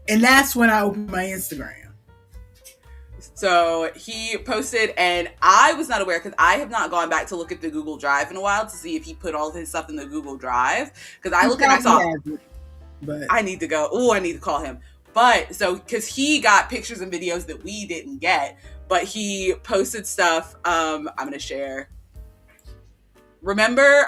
and that's when I open my Instagram. So he posted, and I was not aware because I have not gone back to look at the Google Drive in a while to see if he put all of his stuff in the Google Drive, because I look and I saw but I need to go. Oh, I need to call him. But so because he got pictures and videos that we didn't get, but he posted stuff. I'm gonna share. Remember,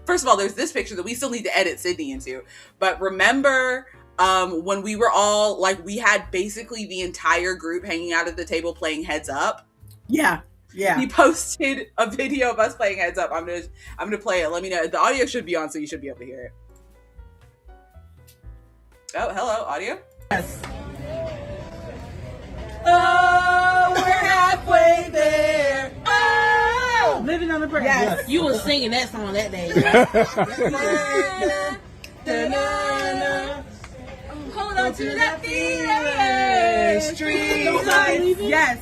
first of all, there's this picture that we still need to edit Sydney into. But remember when we were all like, we had basically the entire group hanging out at the table playing Heads Up? Yeah. He posted a video of us playing Heads Up. I'm gonna play it. Let me know. The audio should be on, so you should be able to hear it. Oh, hello, audio? Yes. Oh, we're halfway there. Oh, living on the prayer. Yes, you were singing that song that day. Hold on to that feeling. Street. Yes.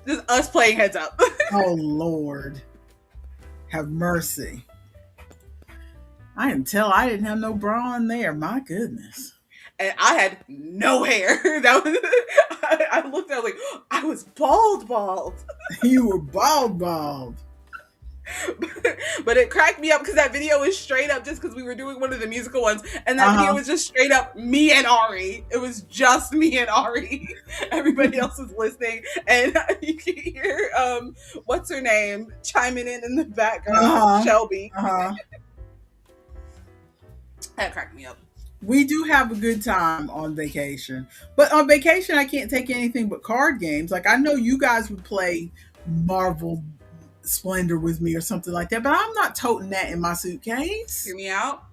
Just us playing Heads Up. Oh Lord, have mercy. I can tell I didn't have no bra on there. My goodness. And I had no hair. That was. I looked at it like I was bald. You were bald. But it cracked me up because that video was straight up just because we were doing one of the musical ones, and that video was just straight up me and Ari. It was just me and Ari. Everybody else was listening, and you can hear what's her name chiming in the background, Shelby. That cracked me up. We do have a good time on vacation, but on vacation I can't take anything but card games. Like I know you guys would play Marvel Splendor with me or something like that, but I'm not toting that in my suitcase. Hear me out.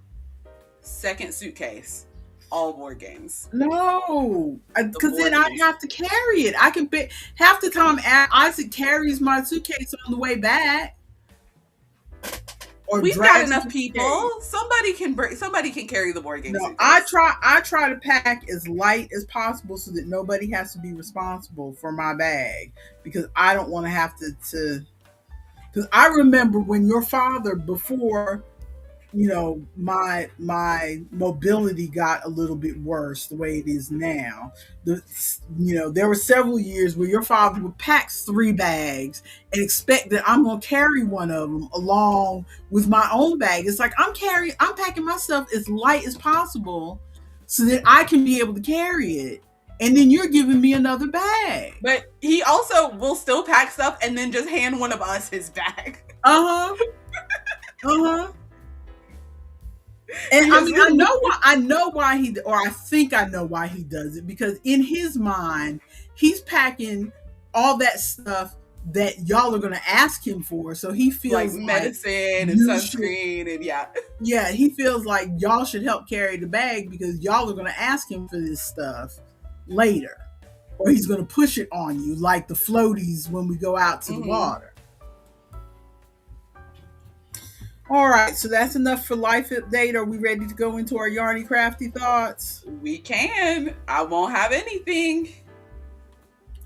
Second suitcase, all board games. No, because then I'd have to carry it. I can bet half the time Isaac carries my suitcase on the way back. We've got enough people. Somebody can carry the board game. No, I try to pack as light as possible so that nobody has to be responsible for my bag, because I don't want to have to. Because I remember when your father, before, my mobility got a little bit worse the way it is now. There were several years where your father would pack 3 bags and expect that I'm going to carry one of them along with my own bag. It's like I'm packing my stuff as light as possible so that I can be able to carry it. And then you're giving me another bag. But he also will still pack stuff and then just hand one of us his bag. And I know why I think I know why he does it, because in his mind, he's packing all that stuff that y'all are going to ask him for. So he feels like medicine and sunscreen and yeah, he feels like y'all should help carry the bag because y'all are going to ask him for this stuff later, or he's going to push it on you like the floaties when we go out to the water. All right, so that's enough for life update. Are we ready to go into our yarny crafty thoughts? We can. I won't have anything.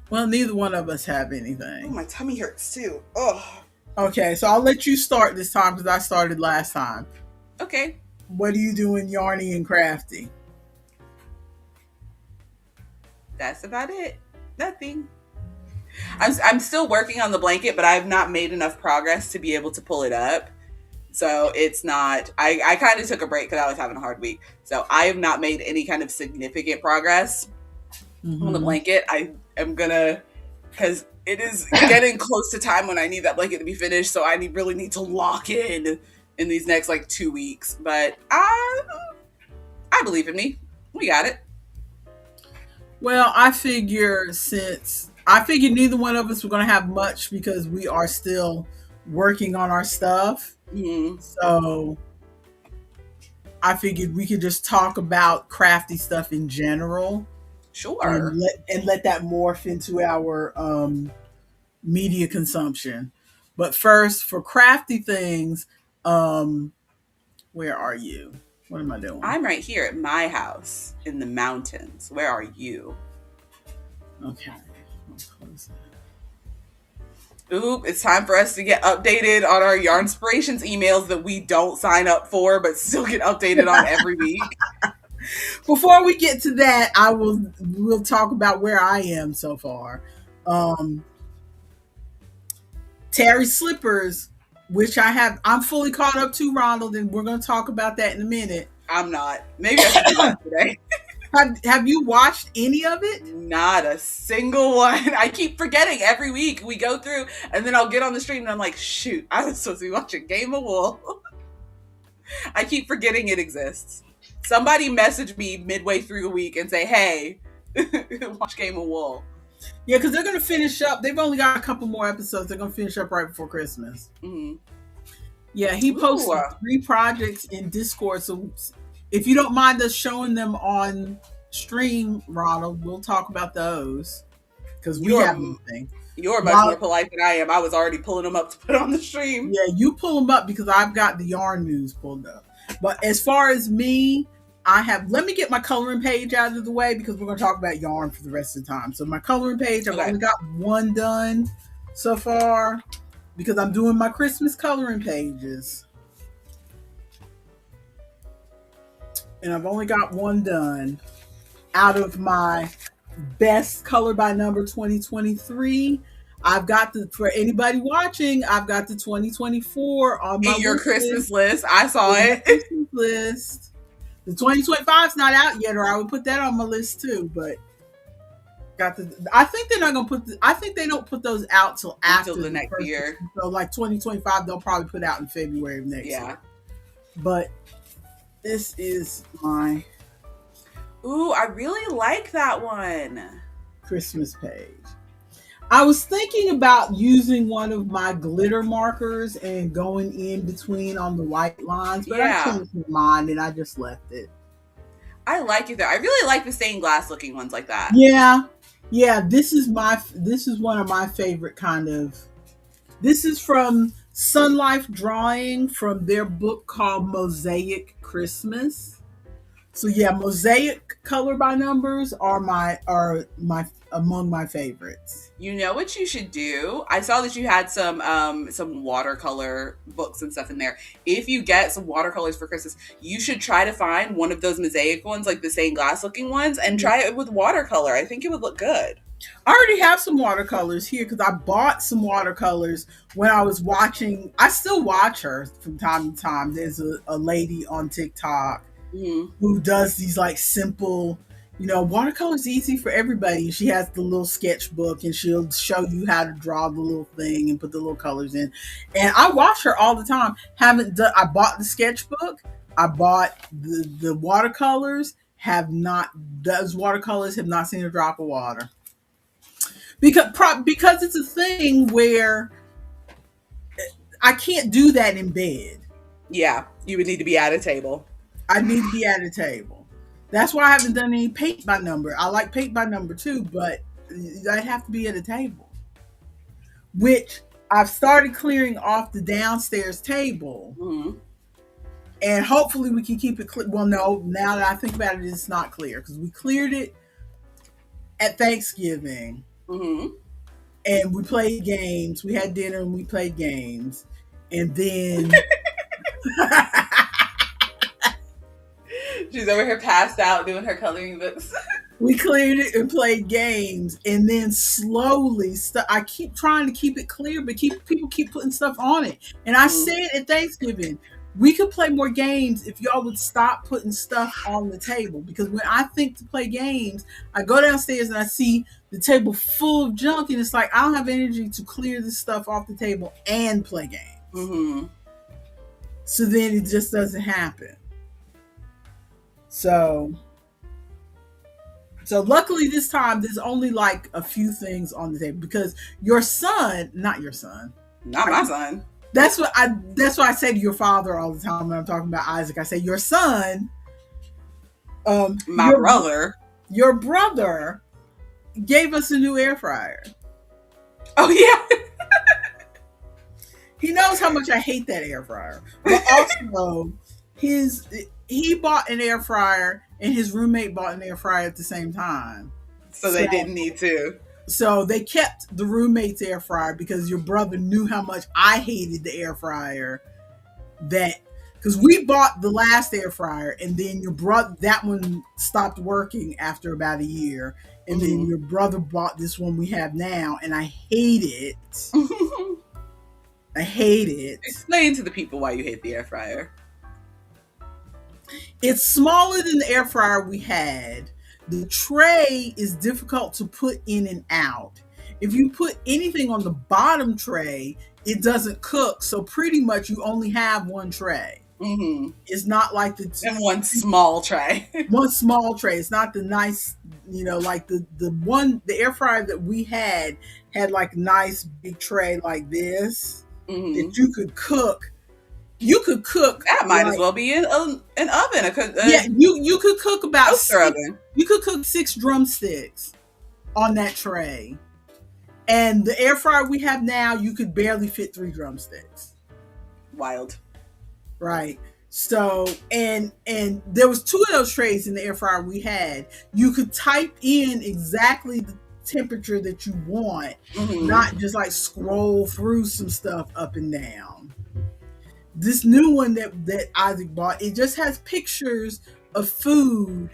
Well, neither one of us have anything. Oh, my tummy hurts too. Oh. Okay, so I'll let you start this time because I started last time. Okay. What are you doing yarny and crafty? That's about it. Nothing. I'm still working on the blanket, but I've not made enough progress to be able to pull it up. So it's not, I kind of took a break because I was having a hard week. So I have not made any kind of significant progress on the blanket. I am gonna, because it is getting close to time when I need that blanket to be finished. So I really need to lock in these next 2 weeks. But I believe in me. We got it. Well, I figure neither one of us were going to have much because we are still working on our stuff. Mm-hmm. So I figured we could just talk about crafty stuff in general. Sure. And let that morph into our media consumption. But first, for crafty things, where are you? What am I doing? I'm right here at my house in the mountains. Where are you? Okay. Oop, it's time for us to get updated on our Yarnspirations emails that we don't sign up for, but still get updated on every week. Before we get to that, we'll talk about where I am so far. Terry Slippers, which I'm fully caught up to, Ronald, and we're going to talk about that in a minute. I'm not. Maybe I should do that today. Have you watched any of it? Not a single one. I keep forgetting every week we go through, and then I'll get on the stream and I'm like, shoot, I was supposed to be watching Game of Wool. I keep forgetting it exists. Somebody message me midway through the week and say, hey, watch Game of Wool. Yeah, because they're going to finish up. They've only got a couple more episodes. They're going to finish up right before Christmas. Mm-hmm. Yeah, he posted 3 projects in Discord. So if you don't mind us showing them on stream, Ronald, we'll talk about those. Because we have anything. You're much more polite than I am. I was already pulling them up to put on the stream. Yeah, you pull them up because I've got the yarn news pulled up. But as far as me, let me get my coloring page out of the way because we're going to talk about yarn for the rest of the time. So my coloring page, I've only got 1 done so far because I'm doing my Christmas coloring pages. And I've only got 1 done out of my best color by number 2023. I've got for anybody watching, I've got the 2024 on my In your wish Christmas list, I saw my it. Christmas list. The 2025 is not out yet, or I would put that on my list too. But got the. I think they're not gonna put. I think they don't put those out till after Until the next first year. So like 2025, they'll probably put out in February of next year. But this is my Ooh, I really like that one. Christmas page. I was thinking about using one of my glitter markers and going in between on the white lines, but I changed my mind and I just left it. I like it though. I really like the stained glass looking ones like that. Yeah. This is one of my favorite kind of. This is from Sun Life Drawing from their book called Mosaic Christmas. So yeah, mosaic color by numbers are among my favorites. You know what you should do? I saw that you had some watercolor books and stuff in there. If you get some watercolors for Christmas, you should try to find one of those mosaic ones, like the stained glass looking ones, and try it with watercolor. I think it would look good. I already have some watercolors here because I bought some watercolors when I was watching. I still watch her from time to time. There's a lady on TikTok who does these like simple, watercolor's easy for everybody. She has the little sketchbook and she'll show you how to draw the little thing and put the little colors in. And I watch her all the time. I bought the sketchbook. I bought the watercolors. Those watercolors have not seen a drop of water. Because it's a thing where I can't do that in bed. Yeah, you would need to be at a table. I need to be at a table. That's why I haven't done any paint by number. I like paint by number too, but I'd have to be at a table. Which I've started clearing off the downstairs table. And hopefully we can keep it clear. Well, no, now that I think about it, it's not clear because we cleared it at Thanksgiving. And we played games. We had dinner and we played games. And then she's over here passed out doing her coloring books. We cleared it and played games. And then slowly, I keep trying to keep it clear, but people keep putting stuff on it. And I said at Thanksgiving, we could play more games if y'all would stop putting stuff on the table. Because when I think to play games, I go downstairs and I see the table full of junk. And it's like, I don't have energy to clear this stuff off the table and play games. So then it just doesn't happen. So luckily this time, there's only like a few things on the table. Because not my son. That's what I say to your father all the time when I'm talking about Isaac. I say, your son, your brother gave us a new air fryer. Oh yeah. He knows how much I hate that air fryer. But also, he bought an air fryer and his roommate bought an air fryer at the same time. So they didn't need to. So they kept the roommate's air fryer because your brother knew how much I hated the air fryer. Because we bought the last air fryer and then that one stopped working after about a year. And then your brother bought this one we have now and I hate it. I hate it. Explain to the people why you hate the air fryer. It's smaller than the air fryer we had. The tray is difficult to put in and out. If you put anything on the bottom tray, it doesn't cook. So pretty much you only have one tray. It's not like and one small tray. One small tray. It's not the nice, like the air fryer that we had like nice big tray like this that you could cook. You could cook. That might as well be an oven. You could cook about oven. You could cook 6 drumsticks on that tray. And the air fryer we have now, you could barely fit 3 drumsticks. Wild. Right. So, and there was 2 of those trays in the air fryer we had. You could type in exactly the temperature that you want, not just like scroll through some stuff up and down. This new one that Isaac bought, it just has pictures of food,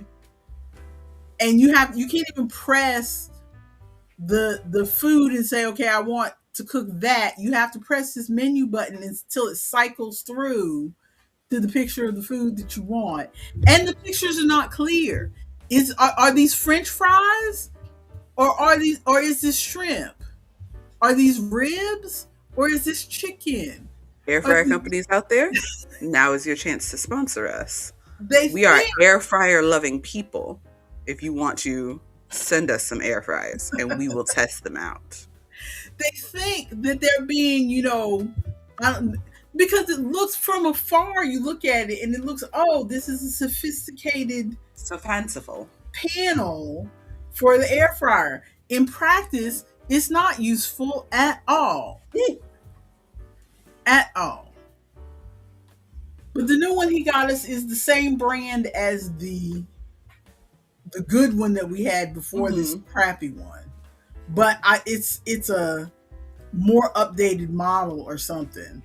and you can't even press the food and say, okay, I want to cook that, you have to press this menu button until it cycles through to the picture of the food that you want. And the pictures are not clear. Are these French fries? Or is this shrimp? Are these ribs? Or is this chicken? Air Are fryer these, companies out there, now is your chance to sponsor us. they We are think air fryer loving people. If you want to send us some air fryers and we will test them out. they think that they're being, I don't, because it looks from afar, you look at it and it looks, oh, this is a sophisticated So fanciful. panel for the air fryer. In practice, it's not useful at all. At all. But the new one he got us is the same brand as the good one that we had before this crappy one. But it's a more updated model or something.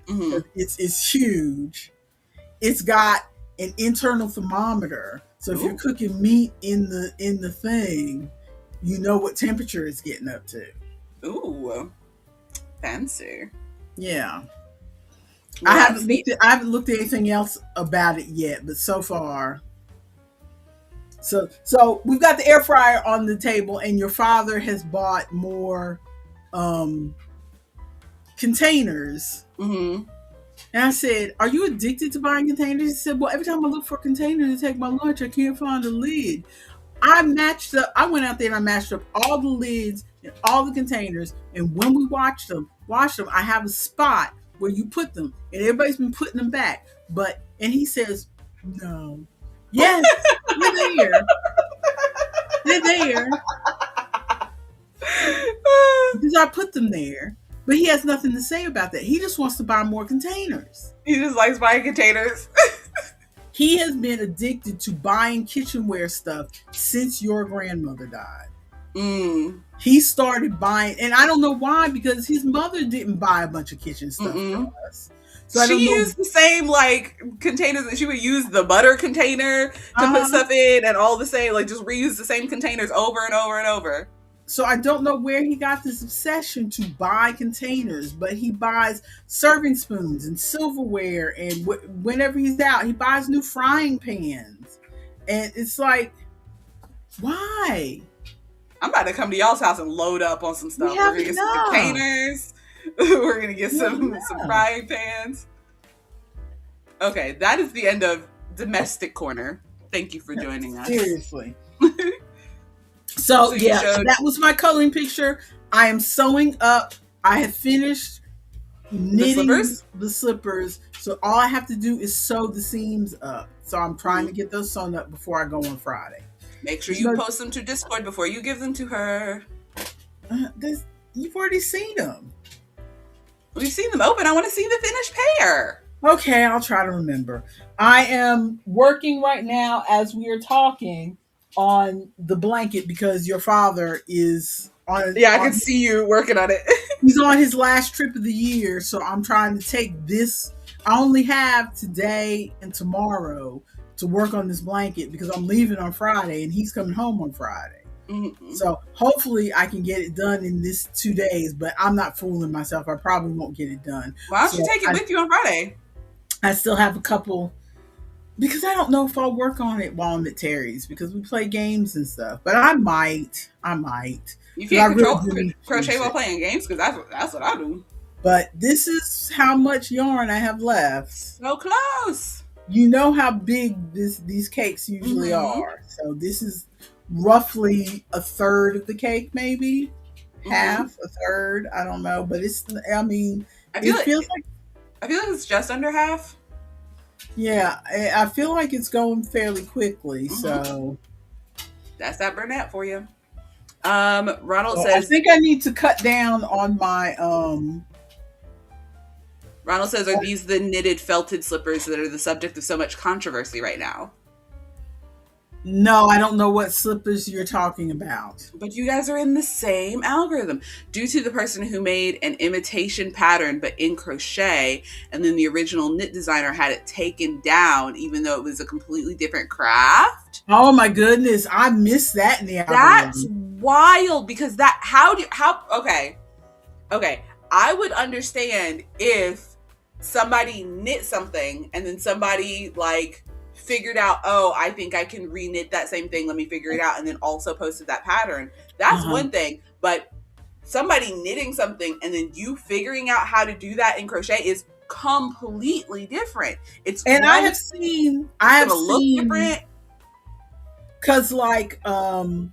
It's huge. It's got an internal thermometer. So if you're cooking meat in the thing, you know what temperature it's getting up to. Ooh. Fancy. Yeah. Well, I haven't looked at anything else about it yet, but so far. So we've got the air fryer on the table, and your father has bought more containers. Mm-hmm. And I said, "Are you addicted to buying containers?" He said, "Well, every time I look for a container to take my lunch, I can't find a lid." I went out there and I matched up all the lids and all the containers, and when we washed them, I have a spot where you put them, and everybody's been putting them back. And he says, "No, yes, they're there, they're there," because I put them there. But he has nothing to say about that. He just wants to buy more containers. He just likes buying containers. He has been addicted to buying kitchenware stuff since your grandmother died. He started buying, and I don't know why, because his mother didn't buy a bunch of kitchen stuff for us. So she used the same containers that she would use, the butter container to put stuff in, and all the same, just reuse the same containers over and over and over. So I don't know where he got this obsession to buy containers, but he buys serving spoons and silverware, and whenever he's out, he buys new frying pans. And it's like, why? I'm about to come to y'all's house and load up on some stuff. We're gonna get some containers. We're gonna get some frying pans. Okay, that is the end of Domestic Corner. Thank you for joining us. Seriously. So yeah, that was my coloring picture. I am sewing up. I have finished knitting the slippers. So all I have to do is sew the seams up. So I'm trying to get those sewn up before I go on Friday. Make sure you post them to Discord before you give them to her. You've already seen them. We've seen them open. I want to see the finished pair. Okay, I'll try to remember. I am working right now as we are talking on the blanket because your father is on. Yeah, I can see you working on it. He's on his last trip of the year, so I'm trying to take this. I only have today and tomorrow to work on this blanket because I'm leaving on Friday and he's coming home on Friday. Mm-hmm. So hopefully I can get it done in this 2 days, but I'm not fooling myself. I probably won't get it done. Why don't you take it with you on Friday? I still have a couple, because I don't know if I'll work on it while I'm at Terry's because we play games and stuff, but I might. You can't crochet while playing games because that's what I do. But this is how much yarn I have left. So close. You know how big these cakes usually are. So this is roughly a third of the cake, maybe half, a third. I don't know, but I feel like it's just under half. Yeah, I feel like it's going fairly quickly. So that's that Burnett for you. Ronald says, I think I need to cut down on my Ronald says, are these the knitted felted slippers that are the subject of so much controversy right now? No, I don't know what slippers you're talking about. But you guys are in the same algorithm. Due to the person who made an imitation pattern but in crochet, and then the original knit designer had it taken down even though it was a completely different craft. Oh my goodness, I missed that in the algorithm. That's wild because okay. I would understand if somebody knit something and then somebody like figured out, oh, I think I can re-knit that same thing, let me figure it out, and then also posted that pattern. That's one thing. But somebody knitting something and then you figuring out how to do that in crochet is completely different. I have seen look different. Cause like one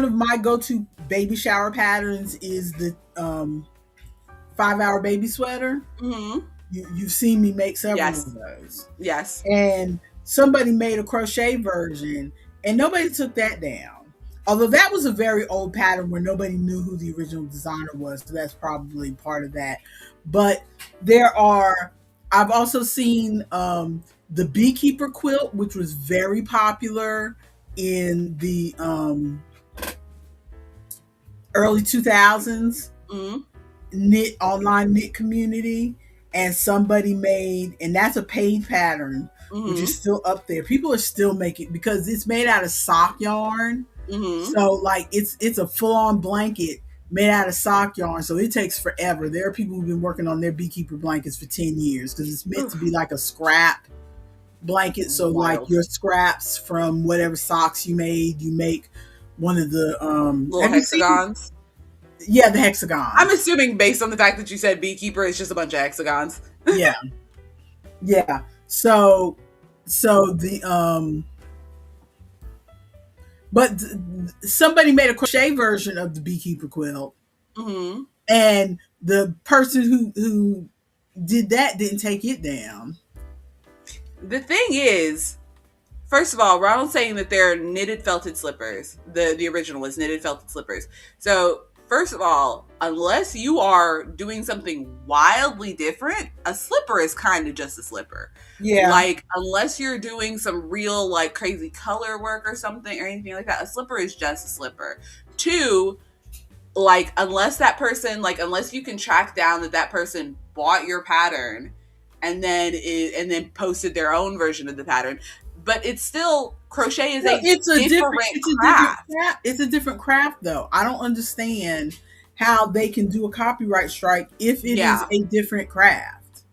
of my go-to baby shower patterns is the 5-hour baby sweater. Mm-hmm. You've seen me make several of those. Yes. And somebody made a crochet version and nobody took that down. Although that was a very old pattern where nobody knew who the original designer was. So that's probably part of that. But I've also seen the beekeeper quilt, which was very popular in the early 2000s online knit community. And somebody made, and that's a paid pattern, which is still up there. People are still making, because it's made out of sock yarn. So like it's a full-on blanket made out of sock yarn, so it takes forever. There are people who've been working on their beekeeper blankets for 10 years because it's meant to be like a scrap blanket. So like your scraps from whatever socks you made, you make one of the little hexagons. Yeah, the hexagons. I'm assuming based on the fact that you said beekeeper, it's just a bunch of hexagons. Yeah. So the but somebody made a crochet version of the beekeeper quilt, and the person who did that didn't take it down. The thing is, first of all, Ronald's saying that they're knitted felted slippers. The original was knitted felted slippers. So first of all, unless you are doing something wildly different, a slipper is kind of just a slipper. Yeah. Like, unless you're doing some real, like, crazy color work or something or anything like that, a slipper is just a slipper. 2, like, unless you can track down that person bought your pattern and then posted their own version of the pattern, but it's still, crochet is a different craft. It's a different craft, though. I don't understand how they can do a copyright strike if it is a different craft.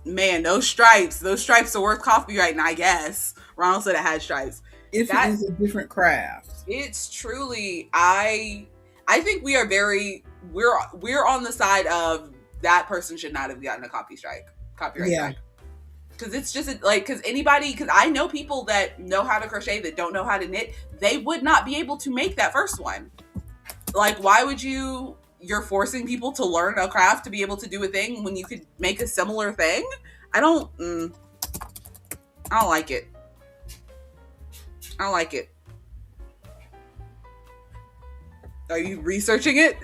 Man, those stripes are worth copyright, I guess. Ronald said it had stripes. If it is a different craft. It's truly, I think we are we're on the side of that person should not have gotten a copyright strike. Because it's just because I know people that know how to crochet that don't know how to knit. They would not be able to make that first one. Like, why would you're forcing people to learn a craft to be able to do a thing when you could make a similar thing? I don't like it. I don't like it. Are you researching it?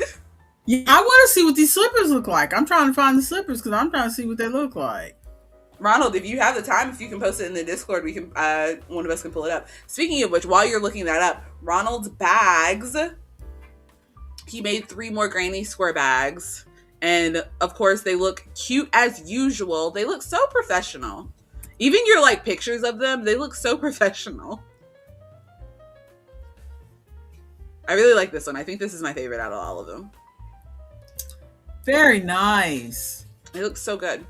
Yeah, I want to see what these slippers look like. I'm trying to find the slippers because I'm trying to see what they look like. Ronald, if you have the time, if you can post it in the Discord, we can one of us can pull it up. Speaking of which, while you're looking that up, Ronald's bags, he made 3 more granny square bags. And of course, they look cute as usual. They look so professional. Even your like pictures of them, they look so professional. I really like this one. I think this is my favorite out of all of them. Very nice. It looks so good.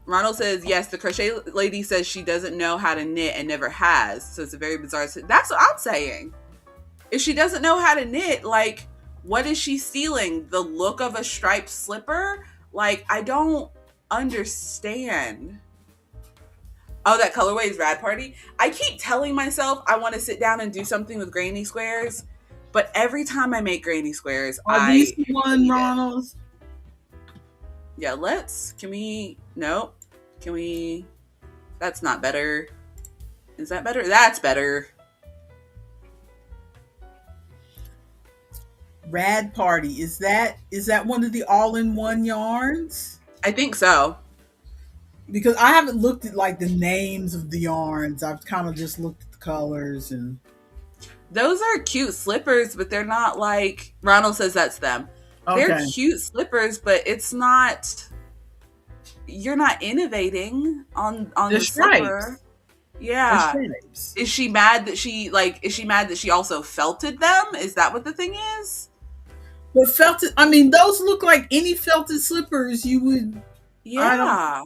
Ronald says, yes, the crochet lady says she doesn't know how to knit and never has. So it's a very bizarre. That's what I'm saying. If she doesn't know how to knit, like, what is she stealing? The look of a striped slipper? Like, I don't understand. Oh, that colorway is Rad Party. I keep telling myself I want to sit down and do something with granny squares, but every time I make granny squares, Are these the one, Ronald? Yeah, that's not better. Is that better? That's better. Rad Party. Is that one of the all-in-one yarns? I think so. Because I haven't looked at like the names of the yarns. I've kind of just looked at the colors and those are cute slippers, but they're not like Ronald says that's them. Okay. They're cute slippers, but it's not. You're not innovating on the slipper. Yeah. shapes. Is she mad that she also felted them? Is that what the thing is? But felted, I mean, those look like any felted slippers you would. Yeah.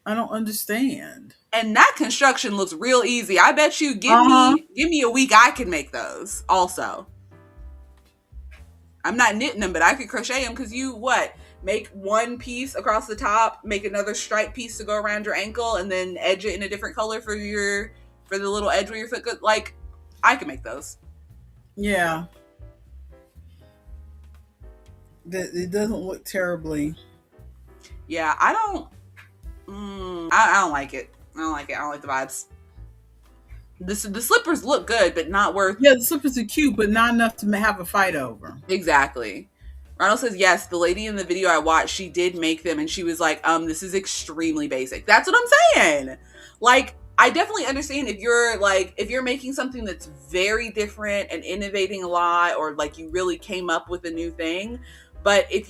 I don't understand. And that construction looks real easy. I bet you give Uh-huh. me a week, I can make those also. I'm not knitting them, but I could crochet them because you make one piece across the top, make another stripe piece to go around your ankle, and then edge it in a different color for the little edge where your foot goes. Like, I can make those. Yeah. It doesn't look terribly. Yeah, I don't like it. I don't like it. I don't like the vibes. The slippers look good, but not worth. Yeah, the slippers are cute, but not enough to have a fight over. Exactly. Ronald says, yes, the lady in the video I watched, she did make them, and she was like, this is extremely basic. That's what I'm saying. Like, I definitely understand if you're making something that's very different and innovating a lot, or like you really came up with a new thing. But if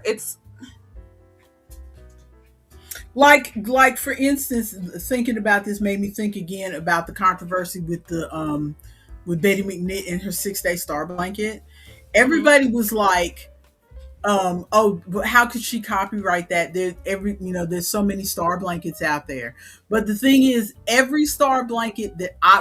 it's like for instance, thinking about this made me think again about the controversy with with Betty McKnitt and her 6-day star blanket. Everybody was like, oh, how could she copyright that? There's so many star blankets out there. But the thing is, every star blanket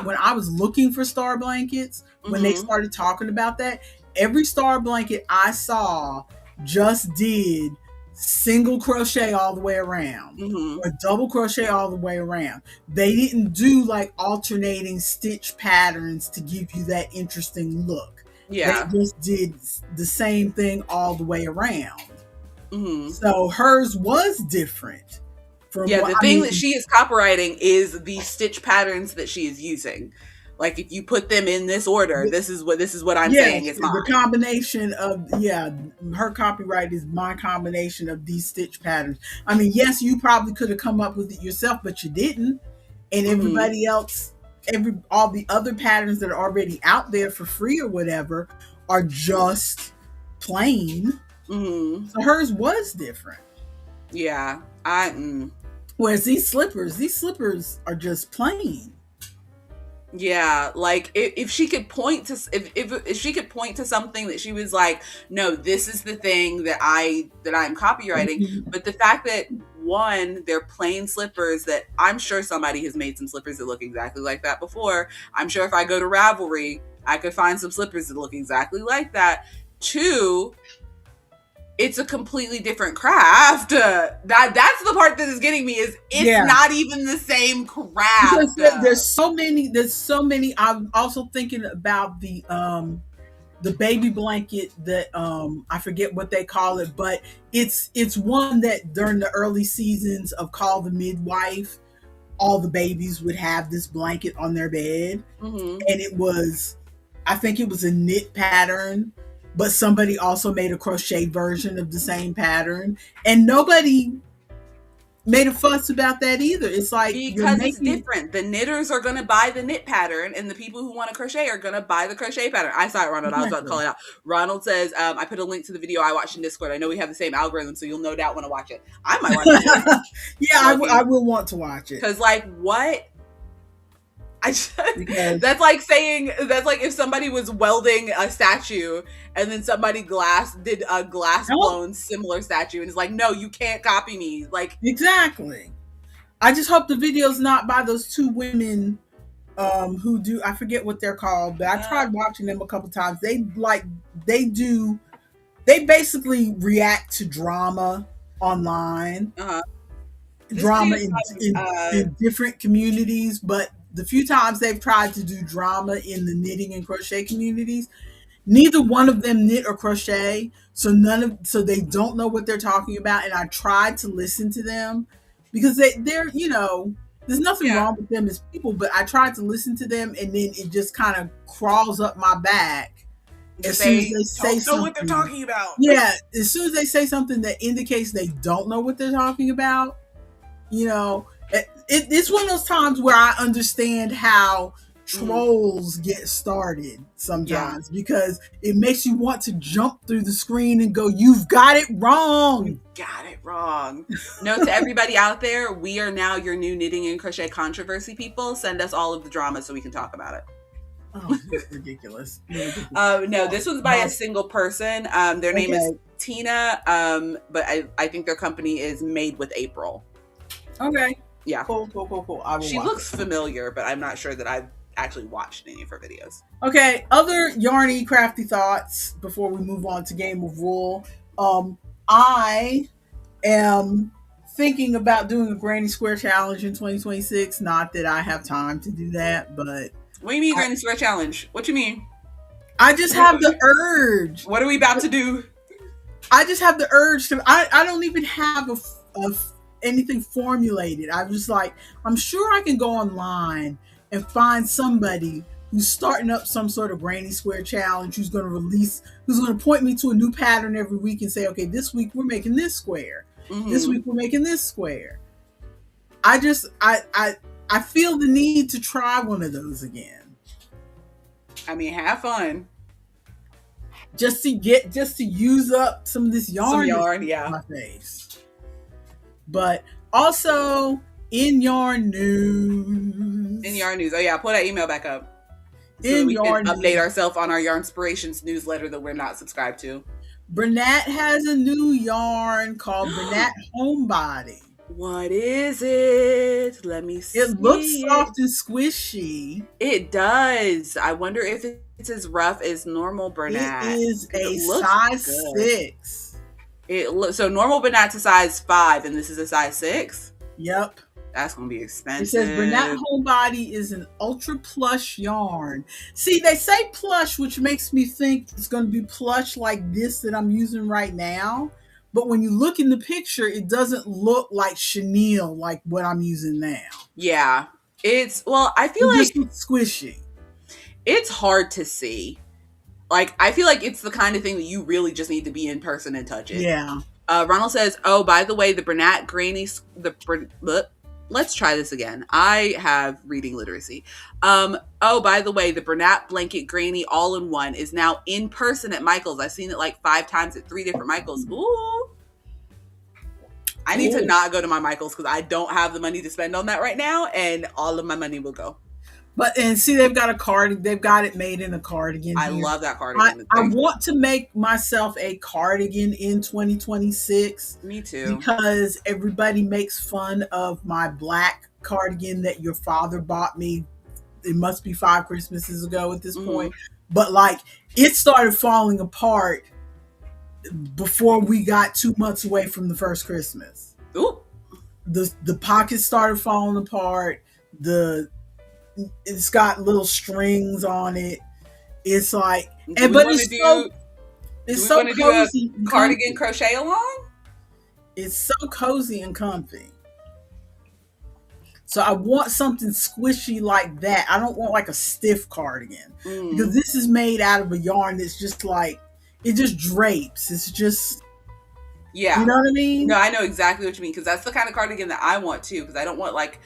when I was looking for star blankets, when they started talking about that, every star blanket I saw just did single crochet all the way around or double crochet all the way around. They didn't do like alternating stitch patterns to give you that interesting look. Yeah. They just did the same thing all the way around. So hers was different. The thing that she is copywriting is the stitch patterns that she is using. Like, if you put them in this order, this is what I'm saying. It's mine. The combination of her copyright is my combination of these stitch patterns. I mean, yes, you probably could have come up with it yourself, but you didn't. And everybody else, all the other patterns that are already out there for free or whatever are just plain. So hers was different. Yeah, Whereas these slippers are just plain. Yeah, like if she could point to if she could point to something that she was like, no, this is the thing that I'm copywriting. But the fact that one, they're plain slippers that I'm sure somebody has made some slippers that look exactly like that before. I'm sure if I go to Ravelry, I could find some slippers that look exactly like that. Two, it's a completely different craft. That's the part that is getting me, is it's not even the same craft. Because there's so many. I'm also thinking about the baby blanket that I forget what they call it, but it's one that during the early seasons of Call the Midwife, all the babies would have this blanket on their bed, and I think it was a knit pattern. But somebody also made a crochet version of the same pattern, and nobody made a fuss about that either. It's like, because it's different. The knitters are going to buy the knit pattern, and the people who want to crochet are going to buy the crochet pattern. I saw it, Ronald. I was about to call it out. Ronald says, I put a link to the video I watched in Discord. I know we have the same algorithm, so you'll no doubt want to watch it. I might watch it. I will want to watch it. Because, like, what? That's like if somebody was welding a statue and then somebody did a glass blown similar statue and is like, no, you can't copy me. Like, exactly. I just hope the video's not by those two women who do, I forget what they're called, but I tried watching them a couple times. They basically react to drama online. Drama in different communities, but the few times they've tried to do drama in the knitting and crochet communities, neither one of them knit or crochet, so they don't know what they're talking about. And I tried to listen to them because they're there's nothing wrong with them as people, but I tried to listen to them, and then it just kind of crawls up my back as soon as they say something. Know what they're talking about. Yeah, as soon as they say something that indicates they don't know what they're talking about, it's one of those times where I understand how trolls get started sometimes because it makes you want to jump through the screen and go, "You've got it wrong. You got it wrong." No, to everybody out there, we are now your new knitting and crochet controversy people. Send us all of the drama so we can talk about it. Oh, it's ridiculous. No, this one's by a single person. Their name is Tina, but I think their company is Made with April. Okay. Yeah. Cool. She looks familiar, but I'm not sure that I've actually watched any of her videos. Okay, other yarny, crafty thoughts before we move on to Game of Wool. I am thinking about doing a Granny Square challenge in 2026. Not that I have time to do that, but... What do you mean Granny Square challenge? What you mean? I just have the urge. What are we about to do? I just have the urge to... I don't even have anything formulated. I'm just like, I'm sure I can go online and find somebody who's starting up some sort of Granny Square challenge, who's going to point me to a new pattern every week and say, okay, this week we're making this square. Mm-hmm. This week we're making this square. I feel the need to try one of those again. I mean, have fun. Just to use up some of this yarn. Yeah. On my face. But also in yarn news. Oh yeah, pull that email back up. So we can update ourselves on our Yarnspirations newsletter that we're not subscribed to. Bernat has a new yarn called Bernat Homebody. What is it? Let me see. It looks soft and squishy. It does. I wonder if it's as rough as normal Bernat. It is a size 6. So normal Bernat's a size 5, and this is a size 6? Yep. That's going to be expensive. It says Bernat Homebody is an ultra plush yarn. See, they say plush, which makes me think it's going to be plush like this that I'm using right now. But when you look in the picture, it doesn't look like chenille like what I'm using now. Yeah. I feel like it's squishy. It's hard to see. Like, I feel like it's the kind of thing that you really just need to be in person and touch it. Yeah. Ronald says, oh, by the way, the Bernat Granny... Let's try this again. I have reading literacy. Oh, by the way, the Bernat Blanket Granny all-in-one is now in person at Michael's. I've seen it like 5 times at 3 different Michael's. Ooh. I need to not go to my Michael's because I don't have the money to spend on that right now, and all of my money will go. And see, they've got a cardigan. They've got it made in a cardigan. I love that cardigan. I want to make myself a cardigan in 2026. Me too. Because everybody makes fun of my black cardigan that your father bought me. It must be 5 Christmases ago at this point. But like, it started falling apart before we got 2 months away from the first Christmas. Ooh. The pockets started falling apart. It's got little strings on it. It's like, but it's so cozy. Cardigan crochet along. It's so cozy and comfy. So I want something squishy like that. I don't want like a stiff cardigan because this is made out of a yarn that's just like, it just drapes. It's just, yeah. You know what I mean? No, I know exactly what you mean because that's the kind of cardigan that I want too. Because I don't want like,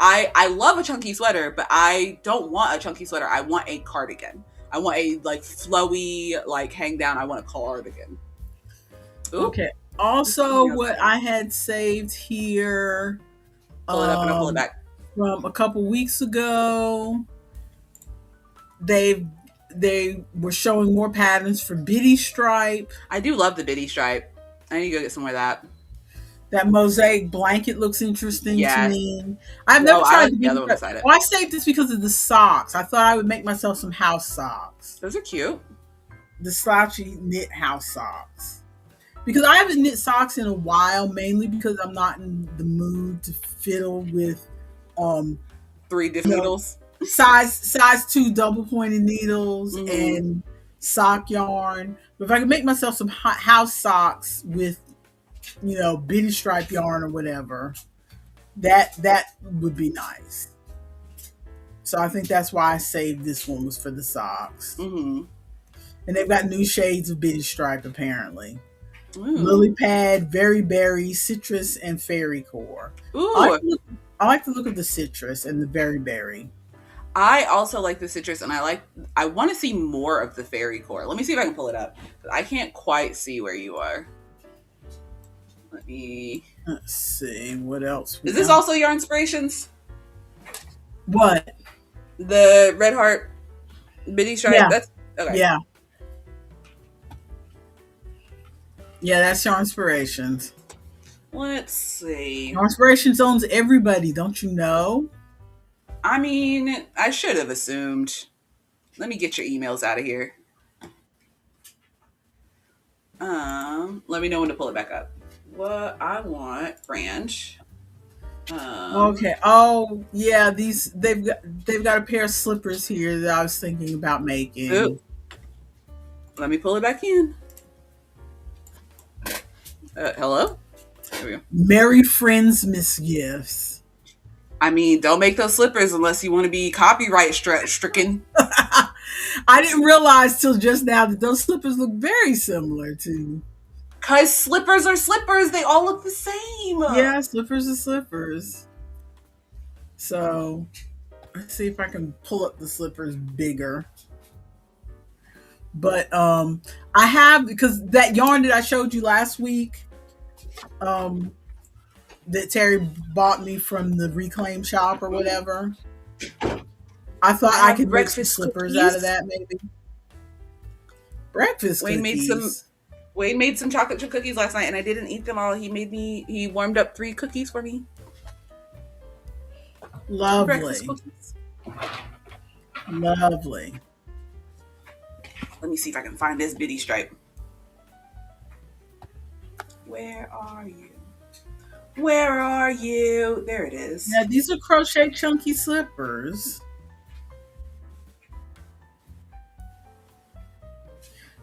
I love a chunky sweater, but I don't want a chunky sweater. I want a cardigan. I want a like flowy, like hang down. I want a cardigan. Ooh. Okay. Also, what I had saved here. Pull it up and I'll pull it back. From a couple weeks ago, they were showing more patterns for Biddy Stripe. I do love the Biddy Stripe. I need to go get some more of that. That mosaic blanket looks interesting to me. I've never tried the other one beside it. Well, I saved this because of the socks. I thought I would make myself some house socks. Those are cute. The slouchy knit house socks. Because I haven't knit socks in a while, mainly because I'm not in the mood to fiddle with 3 different needles. Size 2 double pointed needles and sock yarn. But if I could make myself some house socks with, Biddy Stripe yarn or whatever, that would be nice. So I think that's why I saved this one, was for the socks. And they've got new shades of Biddy Stripe apparently. Lily Pad, Very Berry, Citrus, and Fairy Core. Ooh. I like to look at the citrus and the Very Berry. I also like the citrus, and I want to see more of the fairy core. Let me see if I can pull it up. I can't quite see where you are. Let me. Let's see what else. Is this also your inspirations? What? The red heart bitty stripe. Yeah. That's okay. Yeah. Yeah, that's your inspirations. Let's see. Your inspirations owns everybody, don't you know? I mean, I should have assumed. Let me get your emails out of here. Let me know when to pull it back up. What I want, Branch. Okay. Oh, yeah. They've got a pair of slippers here that I was thinking about making. Ooh. Let me pull it back in. Hello? There we go. Merry Friends Miss Gifts. I mean, don't make those slippers unless you want to be copyright stricken. I didn't realize till just now that those slippers look very similar to. Because slippers are slippers. They all look the same. Yeah, slippers are slippers. So, let's see if I can pull up the slippers bigger. But I have, because that yarn that I showed you last week, that Terry bought me from the reclaim shop or whatever. I thought I could make some slippers out of that, maybe. Breakfast cookies. Wade made some chocolate chip cookies last night, and I didn't eat them all. He warmed up 3 cookies for me. Lovely. Breakfast cookies. Lovely. Let me see if I can find this bitty stripe. Where are you? Where are you? There it is. Yeah, these are crochet chunky slippers.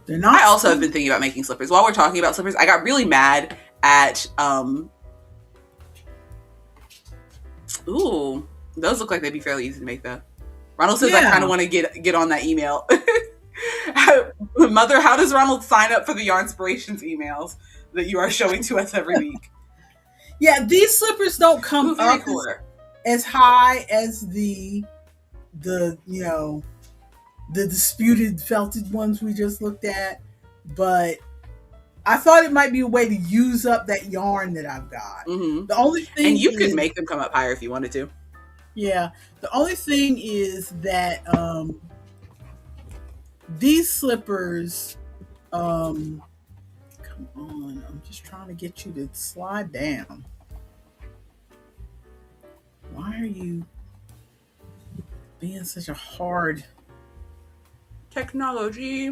They're not. I also have been thinking about making slippers. While we're talking about slippers, I got really mad at ooh, those look like they'd be fairly easy to make though. Ronald says I kind of want to get on that email. Mother, how does Ronald sign up for the Yarnspirations emails that you are showing to us every week? Yeah, these slippers don't come up as high as the disputed felted ones we just looked at, but I thought it might be a way to use up that yarn that I've got. Mm-hmm. The only thing, and you could make them come up higher if you wanted to. Yeah, the only thing is that these slippers, come on, I'm just trying to get you to slide down. Why are you being such a hard technology?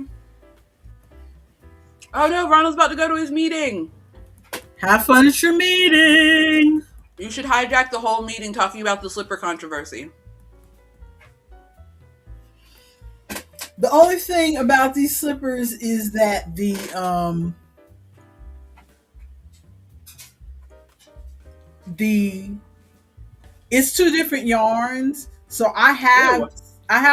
Oh no, Ronald's about to go to his meeting. Have fun at your meeting. You should hijack the whole meeting talking about the slipper controversy. The only thing about these slippers is that it's 2 different yarns. So I have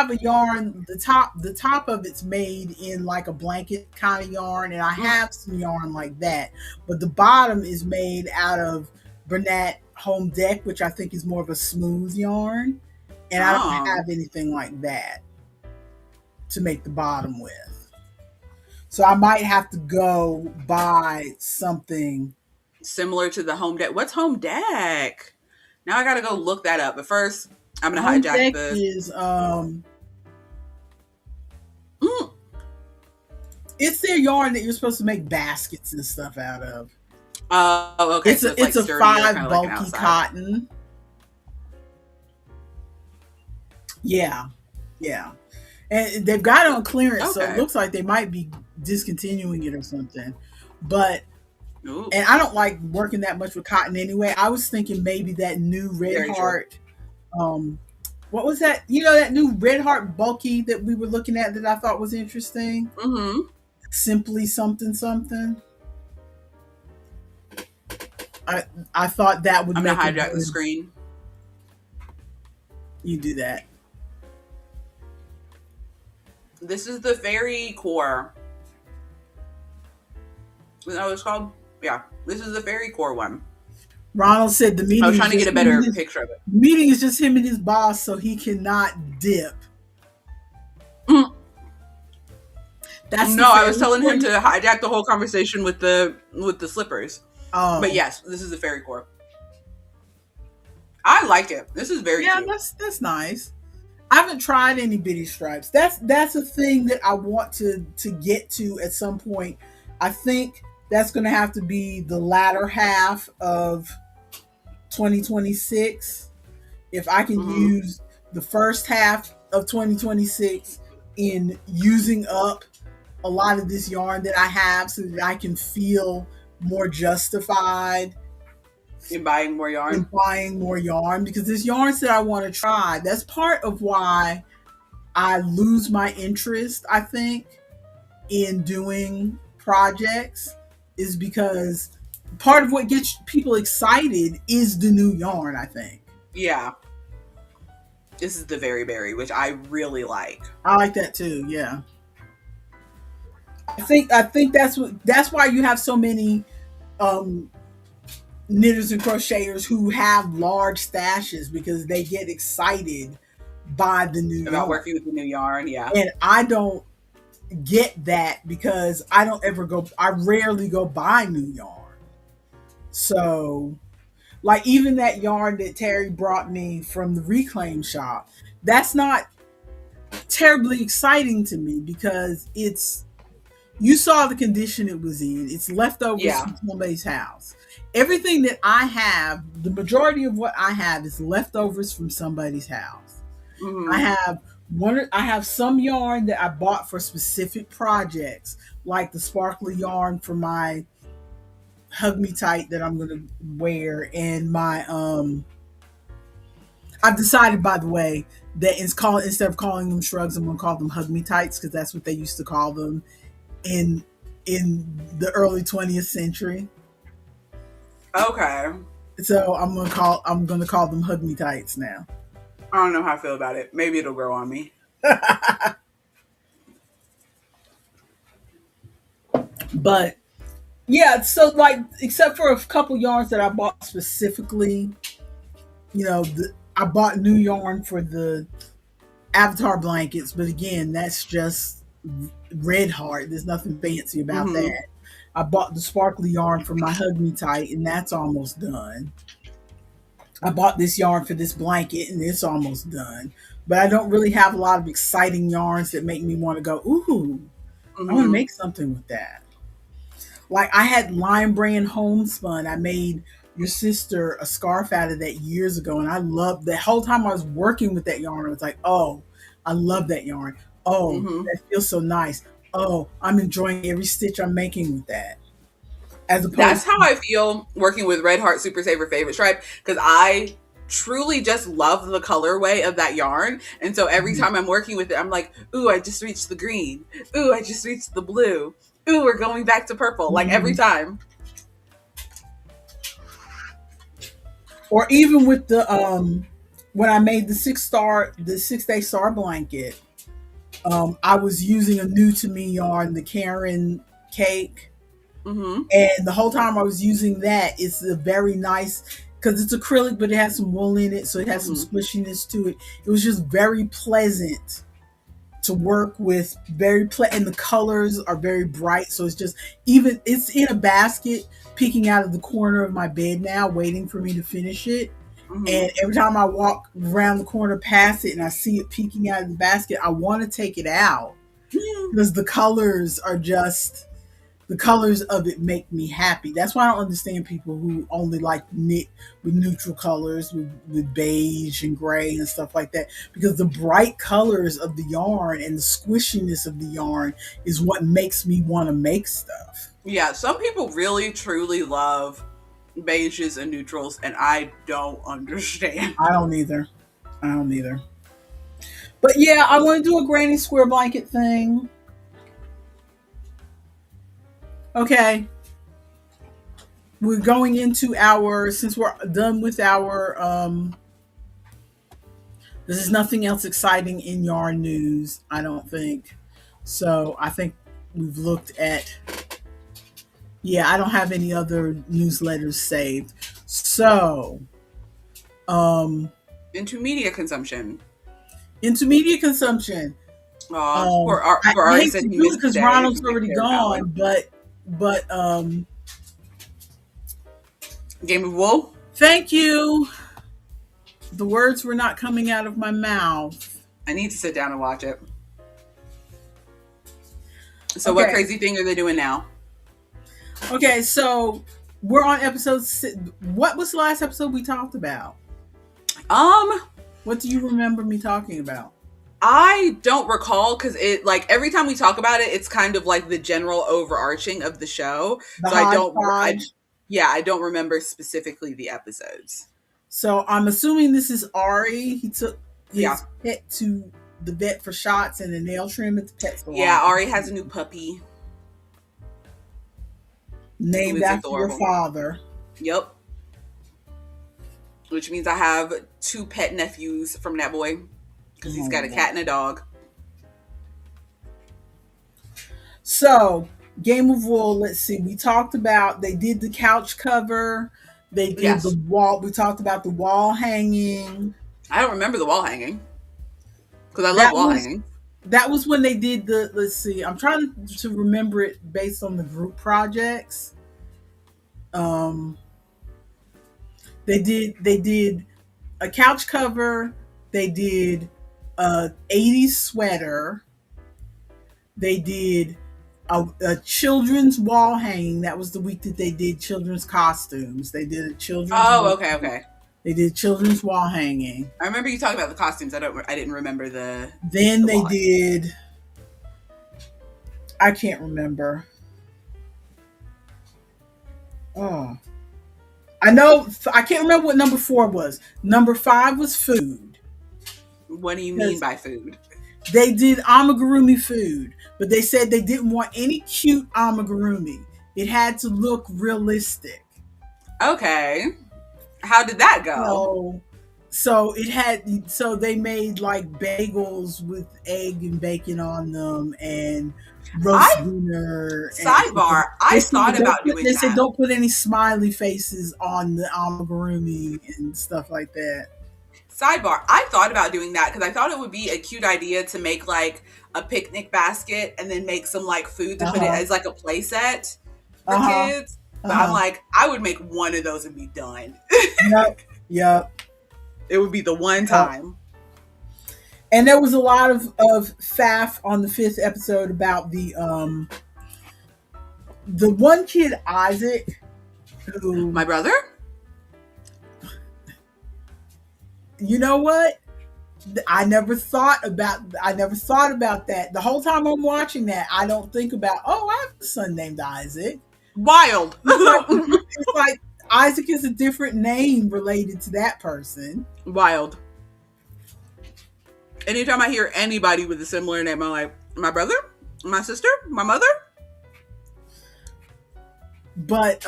a yarn, the top of it's made in like a blanket kind of yarn, and I have some yarn like that. But the bottom is made out of Bernat Home Deck, which I think is more of a smooth yarn. And I don't have anything like that to make the bottom with. So I might have to go buy something similar to the Home Deck. What's Home Deck? Now I gotta go look that up. But first, I'm gonna hijack this. It's their yarn that you're supposed to make baskets and stuff out of. Oh, okay. It's a 5 bulky cotton. Yeah. And they've got it on clearance, so it looks like they might be discontinuing it or something. But and I don't like working that much with cotton anyway. I was thinking maybe that new Red Heart. What was that? That new Red Heart bulky that we were looking at that I thought was interesting. Mm-hmm. Simply something. I thought that would. I'm gonna hijack the screen. You do that. This is the Fairy Core. Is that what it's called? Yeah, this is the Fairy Core one. Ronald said the I was meeting is trying to get just a him and better his picture of it. meeting is just him and his boss, so he cannot dip. Mm. That's the No, I was fairy telling core. him to hijack the whole conversation with the slippers. But Oh, yes, this is the fairy core. I like it. This is very yeah, cute. that's nice. I haven't tried any bitty stripes. That's a thing that I want to get to at some point. I think that's going to have to be the latter half of 2026. If I can Mm-hmm. use the first half of 2026 in using up a lot of this yarn that I have so that I can feel more justified In buying more in yarn. buying more yarn, because there's yarns that I want to try. That's part of why I lose my interest, I think, in doing projects, is because part of what gets people excited is the new yarn, I think. Yeah. This is the very berry, which I really like. I like that too, yeah. I think that's why you have so many um knitters and crocheters who have large stashes, because they get excited by the new About yarn. working with the new yarn, yeah. And I don't get that because I rarely go buy new yarn. So, like, even that yarn that Terry brought me from the reclaim shop, that's not terribly exciting to me because you saw the condition it was in. It's leftovers Yeah. from somebody's house. Everything that I have, the majority of what I have is leftovers from somebody's house. Mm-hmm. I have some yarn that I bought for specific projects, like the sparkly yarn for my Hug Me Tight that I'm gonna wear, and my I've decided, by the way, that instead of calling them shrugs, I'm gonna call them Hug Me Tights, because that's what they used to call them in the early 20th century. Okay. So I'm gonna call them Hug Me Tights now. I don't know how I feel about it. Maybe it'll grow on me. But yeah, so like, except for a couple yarns that I bought specifically, I bought new yarn for the Avatar blankets, but again, that's just red heart. There's nothing fancy about Mm-hmm. that. I bought the sparkly yarn for my Hug Me Tight, and that's almost done. I bought this yarn for this blanket, and it's almost done. But I don't really have a lot of exciting yarns that make me want to go, ooh, I want to Mm-hmm. make something with that. Like, I had Lime Brand homespun. I made your sister a scarf out of that years ago, and I loved the whole time I was working with that yarn. I was like, oh, I love that yarn. Oh, Mm-hmm. that feels so nice. Oh, I'm enjoying every stitch I'm making with that. As That's opposed how to, I feel working with Red Heart Super Saver Favorite Stripe, because I truly just love the colorway of that yarn. And so every time I'm working with it, I'm like, ooh, I just reached the green. Ooh, I just reached the blue. Ooh, we're going back to purple. Like every time. or even with the when I made the 6-day star blanket, I was using a new to me yarn, the Karen cake. Mm-hmm. And the whole time I was using that, it's a very nice, because it's acrylic, but it has some wool in it, so it has some squishiness to it. It was just very pleasant to work with, and the colors are very bright. So it's in a basket, peeking out of the corner of my bed now, waiting for me to finish it. Mm-hmm. And every time I walk around the corner past it and I see it peeking out of the basket, I want to take it out, because the colors of it make me happy. That's why I don't understand people who only like knit with neutral colors, with beige and gray and stuff like that. Because the bright colors of the yarn and the squishiness of the yarn is what makes me want to make stuff. Yeah, some people really truly love beiges and neutrals, and I don't understand. I don't either. But yeah, I want to do a granny square blanket thing. Okay. We're going into since we're done with there's nothing else exciting in yarn news, I don't think. So I think we've looked at, I don't have any other newsletters saved. So, um, Intermedia consumption. intermediate consumption. Poor I Ari hate said to he do it missed because today. Ronald's He already cared about gone, but Game of Wool. thank you. The words were not coming out of my mouth. I need to sit down and watch it. So what crazy thing are they doing now? Okay, so we're on episode 6. What was the last episode we talked about? What do you remember me talking about? I don't recall because it like every time we talk about it, it's kind of like the general overarching of the show. The So hodgepodge. I don't remember specifically the episodes. So I'm assuming this is Ari. He took his Yeah. pet to the vet for shots and a nail trim at the pet salon. Yeah, Ari has a new puppy. Named Who's after your adorable. father. Yep. Which means I have 2 pet nephews from that boy. Because he's got a cat and a dog. So, Game of Wool, let's see. We talked about, they did the couch cover. They did the wall. We talked about the wall hanging. I don't remember the wall hanging. Because I love wall hanging. That was when they did the, let's see. I'm trying to remember it based on the group projects. They did a couch cover. They did a 80s sweater. They did a children's wall hanging. That was the week that they did children's costumes. They did a children's. Oh, okay. They did children's wall hanging. I remember you talking about the costumes. I didn't remember the. Then they did. I can't remember. Oh, I know. I can't remember what number 4 was. Number 5 was food. What do you mean by food? They did amigurumi food, but they said they didn't want any cute amigurumi. It had to look realistic. Okay. How did that go? So they made like bagels with egg and bacon on them and roast dinner. Sidebar, I thought about doing that. They said don't put any smiley faces on the amigurumi and stuff like that. Sidebar, I thought about doing that because I thought it would be a cute idea to make like a picnic basket and then make some like food to put it as like a play set for kids. But I'm like, I would make one of those and be done. Yep. It would be the one time. And there was a lot of faff on the 5th episode about the one kid, Isaac, who, my brother? You know what? I never thought about that. The whole time I'm watching that, I don't think about, I have a son named Isaac. Wild. It's like Isaac is a different name related to that person. Wild. Anytime I hear anybody with a similar name, I'm like, my brother? My sister? My mother? But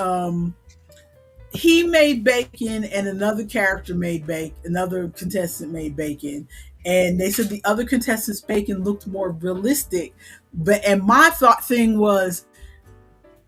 he made bacon and another character made bacon, another contestant made bacon. And they said the other contestant's bacon looked more realistic. And my thing was,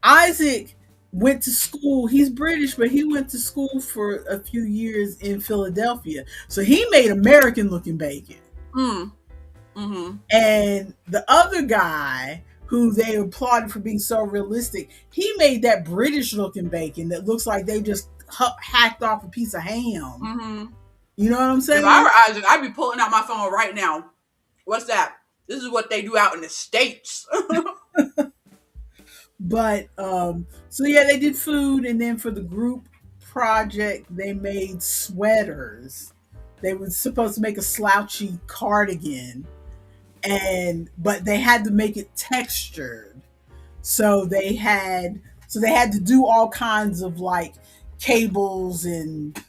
Isaac went to school. He's British, but he went to school for a few years in Philadelphia. So he made American looking bacon. Mm-hmm. And the other guy, who they applauded for being so realistic, he made that British looking bacon that looks like they just hacked off a piece of ham. Mm-hmm. You know what I'm saying? If I were Isaac, I'd be pulling out my phone right now. What's that? This is what they do out in the States. But so yeah, they did food, and then for the group project, they made sweaters. They were supposed to make a slouchy cardigan, but they had to make it textured. So they had to do all kinds of like cables and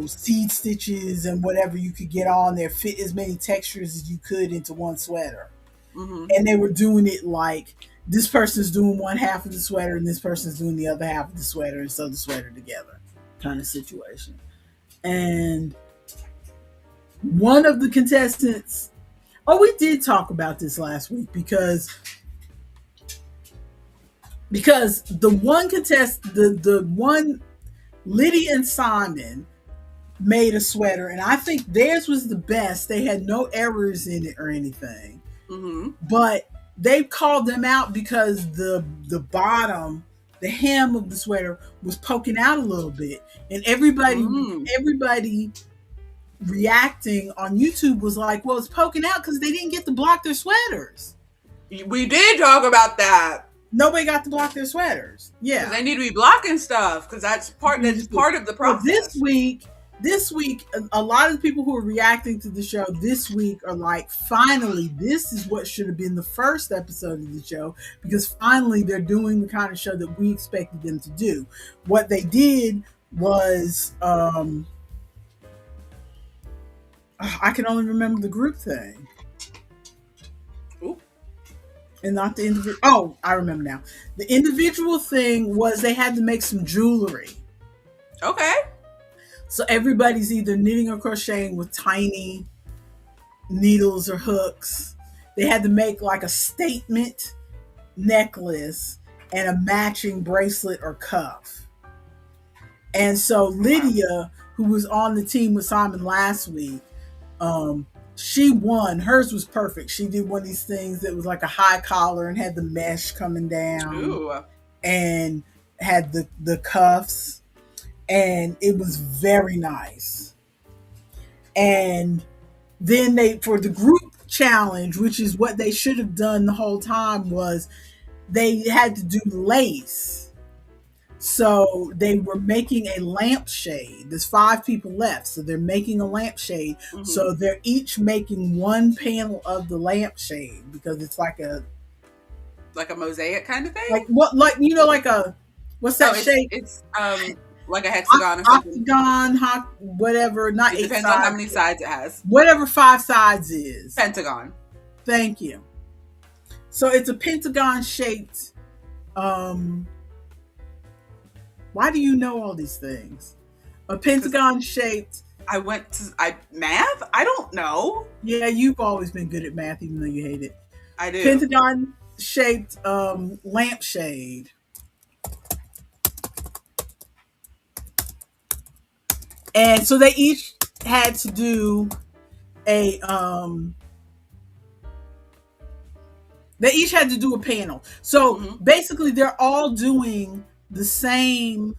seed stitches and whatever you could get on there, fit as many textures as you could into one sweater. Mm-hmm. And they were doing it like this person's doing one half of the sweater and this person's doing the other half of the sweater, and sew the sweater together kind of situation. And one of the contestants, we did talk about this last week because the one contestant, the one Lydia and Simon made a sweater, and I think theirs was the best. They had no errors in it or anything. Mm-hmm. But they called them out because the bottom, the hem of the sweater was poking out a little bit, and everybody reacting on YouTube was like, "Well, it's poking out because they didn't get to block their sweaters." We did talk about that. Nobody got to block their sweaters. Yeah, They need to be blocking stuff because that's part of the process. This week, a lot of the people who are reacting to the show this week are like, finally, this is what should have been the first episode of the show, because finally they're doing the kind of show that we expected them to do. What they did was, I can only remember the group thing. Ooh. And not the individual. Oh, I remember now. The individual thing was they had to make some jewelry. Okay. So everybody's either knitting or crocheting with tiny needles or hooks. They had to make like a statement necklace and a matching bracelet or cuff. And so Lydia, who was on the team with Simon last week, she won. Hers was perfect. She did one of these things that was like a high collar and had the mesh coming down. Ooh. And had the cuffs. And it was very nice. And then for the group challenge, which is what they should have done the whole time, was they had to do lace. So they were making a lampshade. There's 5 people left, so they're making a lampshade. Mm-hmm. So they're each making one panel of the lampshade, because it's like a mosaic kind of thing. Like what? Like, like a, what's that shape? It's like a hexagon or something. Octagon, whatever. Not 8 sides. Depends on how many sides it has. Whatever 5 sides is. Pentagon. Thank you. So it's a pentagon shaped. Why do you know all these things? A pentagon shaped. Math? I don't know. Yeah, you've always been good at math, even though you hate it. I do. Pentagon shaped lampshade. And so they each had to do a panel. So basically they're all doing the same,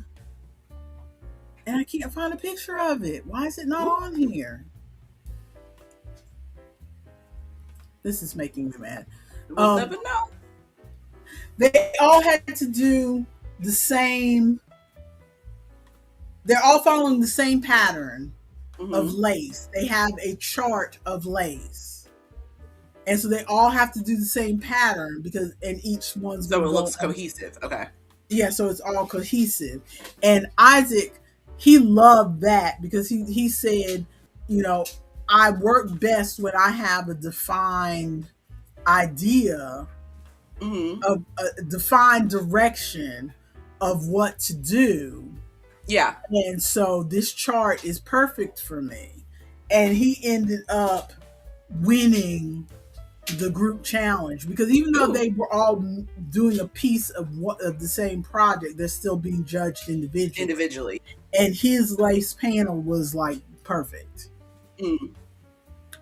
and I can't find a picture of it. Why is it not on here? This is making me mad. We'll never know. They all had to do the same. They're all following the same pattern of lace. They have a chart of lace. And so they all have to do the same pattern, and each one's so it looks cohesive. Okay. Yeah, so it's all cohesive. And Isaac, he loved that, because he said, I work best when I have a defined idea of a defined direction of what to do. Yeah. And so this chart is perfect for me. And he ended up winning the group challenge, because even though they were all doing a piece of the same project, they're still being judged individually. And his lace panel was like perfect.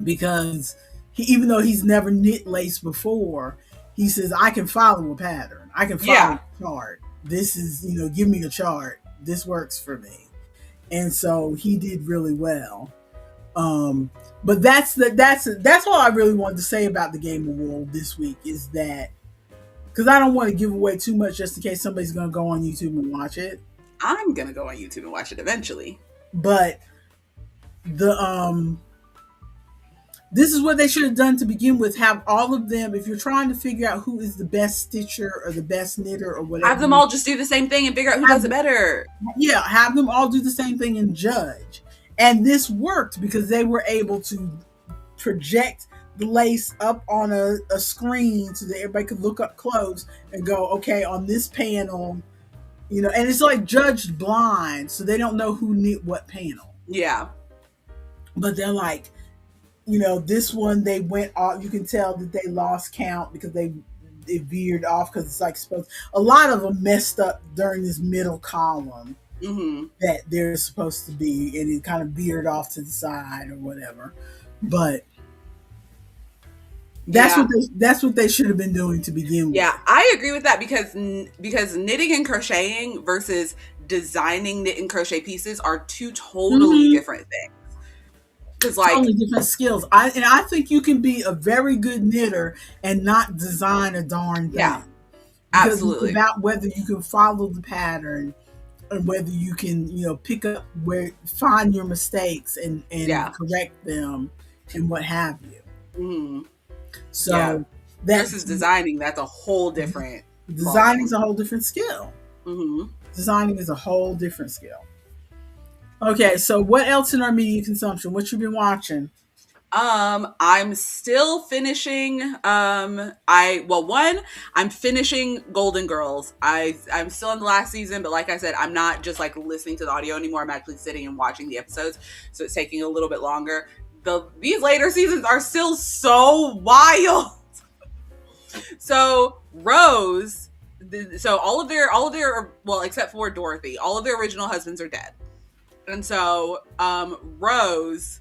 Because even though he's never knit lace before, he says, I can follow a pattern. I can follow a chart. This is, give me a chart. This works for me. And so he did really well. But that's all I really wanted to say about the Game of Wool this week, is that, because I don't want to give away too much just in case somebody's going to go on YouTube and watch it. I'm going to go on YouTube and watch it eventually. But this is what they should have done to begin with. Have all of them, if you're trying to figure out who is the best stitcher or the best knitter or whatever, have them all just do the same thing and figure out who does it better. Yeah, have them all do the same thing and judge. And this worked because they were able to project the lace up on a screen so that everybody could look up close and go, okay, on this panel, and it's like judged blind, so they don't know who knit what panel. Yeah. But they're like, this one, they went off. You can tell that they lost count because it veered off, because it's like a lot of them messed up during this middle column. Mm-hmm. that they're supposed to be, and it kind of veered off to the side or whatever. But Yeah. that's what they should have been doing to begin Yeah, with. I agree with that because knitting and crocheting versus designing knit and crochet pieces are two totally Mm-hmm. different things. Because like, Totally different skills. I think you can be a very good knitter and not design a darn yeah, thing, because it's absolutely. about whether you can follow the pattern and whether you can, pick up where find your mistakes and Yeah. correct them and what have you. Hmm. Yeah. So Versus that's designing, that's a whole different ball designing is game. a whole different skill. Hmm. Designing is a whole different skill. Okay, so what else in our media consumption? What you been watching? I'm still finishing. I'm finishing Golden Girls. I'm still in the last season, but like I said, I'm not just like listening to the audio anymore. I'm actually sitting and watching the episodes, so it's taking a little bit longer. These later seasons are still so wild. So Rose, so all of their well, except for Dorothy, all of their original husbands are dead. And so Rose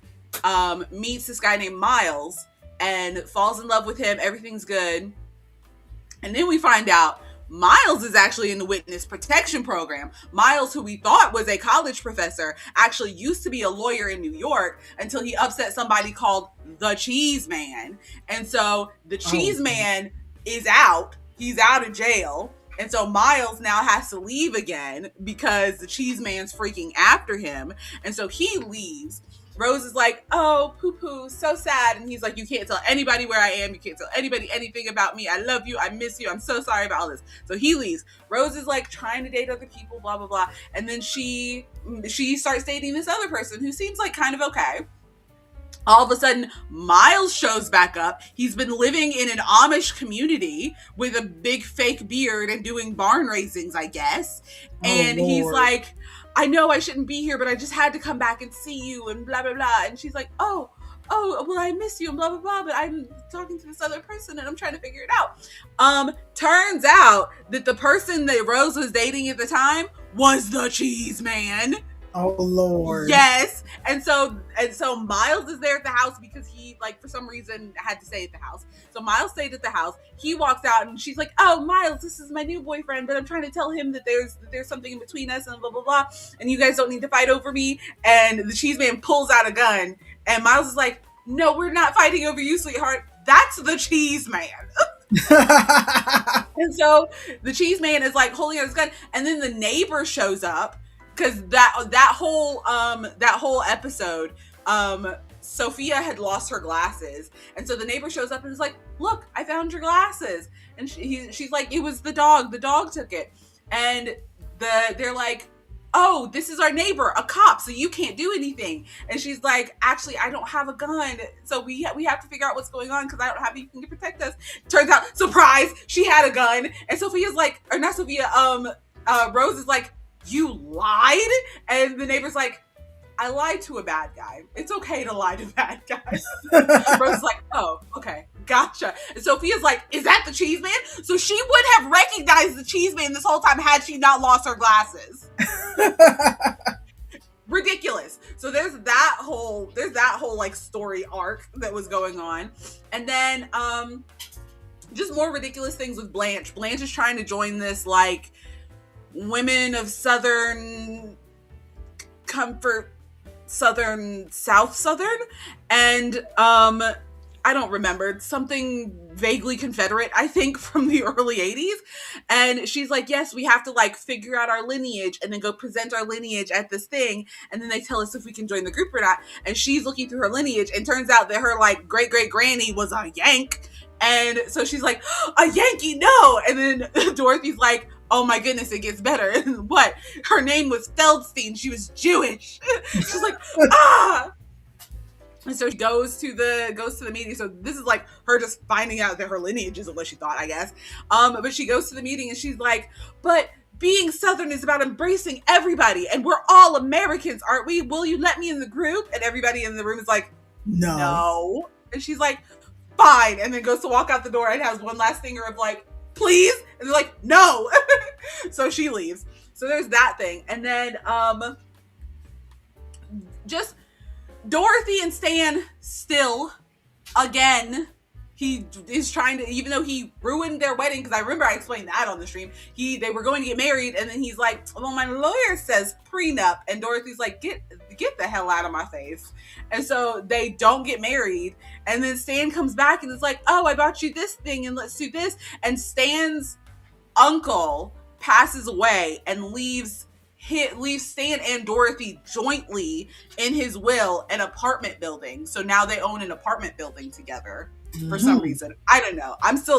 meets this guy named Miles and falls in love with him. Everything's good. And then we find out Miles is actually in the witness protection program. Miles, who we thought was a college professor, actually used to be a lawyer in New York until he upset somebody called the Cheese Man. And so the Cheese Oh, Man is out. He's out of jail. And so Miles now has to leave again because the Cheese Man's freaking after him. And so he leaves. Rose is like, oh, poo-poo, so sad. And he's like, you can't tell anybody where I am. You can't tell anybody anything about me. I love you. I miss you. I'm so sorry about all this. So he leaves. Rose is like trying to date other people, blah, blah, blah. And then she starts dating this other person who seems like kind of okay. All of a sudden, Miles shows back up. He's been living in an Amish community with a big fake beard and doing barn raisings, I guess. oh And he's Lord. like, I know I shouldn't be here, but I just had to come back and see you and blah, blah, blah. And she's like, oh, well, I miss you and blah, blah, blah, but I'm talking to this other person and I'm trying to figure it out. Turns out that the person that Rose was dating at the time was the Cheese Man. Oh Lord. Yes. And so Miles is there at the house because he, like, for some reason had to stay at the house. So Miles stayed at the house. He walks out and she's like, oh, Miles, this is my new boyfriend, but I'm trying to tell him that there's something in between us and blah, blah, blah. And you guys don't need to fight over me. And the Cheese Man pulls out a gun and Miles is like, no, we're not fighting over you, sweetheart. That's the Cheese Man. And so the Cheese Man is like holding out his gun, and then the neighbor shows up because that whole episode, Sophia had lost her glasses, and so the neighbor shows up and is like, "Look, I found your glasses." And she's like, "It was the dog. The dog took it." And they're like, oh, this is our neighbor, a cop, so you can't do anything. And she's like, actually, I don't have a gun, so we have to figure out what's going on because I don't have anything to protect us. Turns out, surprise, she had a gun. And Sophia's like, or not Sophia, Rose is like, you lied? And the neighbor's like, I lied to a bad guy. It's okay to lie to bad guys. Rose is like, oh, okay, gotcha. And Sophia's like, is that the Cheese Man? So she would have recognized the Cheese Man this whole time had she not lost her glasses. Ridiculous. So there's that whole like story arc that was going on. And then just more ridiculous things with Blanche. Blanche is trying to join this like women of Southern comfort, Southern, and I don't remember, something vaguely Confederate, I think, from the early 80s. And she's like, yes, we have to like figure out our lineage and then go present our lineage at this thing. And then they tell us if we can join the group or not. And she's looking through her lineage and turns out that her like great great granny was a Yank. And so she's like, a Yankee, no. And then Dorothy's like, oh my goodness, it gets better. And what? Her name was Feldstein. She was Jewish. She's like, ah. And so she goes to the meeting. So this is like her just finding out that her lineage isn't what she thought, I guess. But she goes to the meeting and she's like, but being Southern is about embracing everybody, and we're all Americans, aren't we? Will you let me in the group? And everybody in the room is like, no. And she's like, fine. And then goes to walk out the door and has one last finger of like, please. And they're like, no. So she leaves. So there's that thing. And then just Dorothy and Stan still, again, he is trying to, even though he ruined their wedding, because I remember I explained that on the stream, they were going to get married, and then he's like, well, my lawyer says prenup, and Dorothy's like, get the hell out of my face. And so they don't get married, and then Stan comes back and it's like, oh, I bought you this thing, and let's do this. And Stan's uncle passes away and leaves Stan and Dorothy jointly in his will an apartment building. So now they own an apartment building together for some reason. I don't know.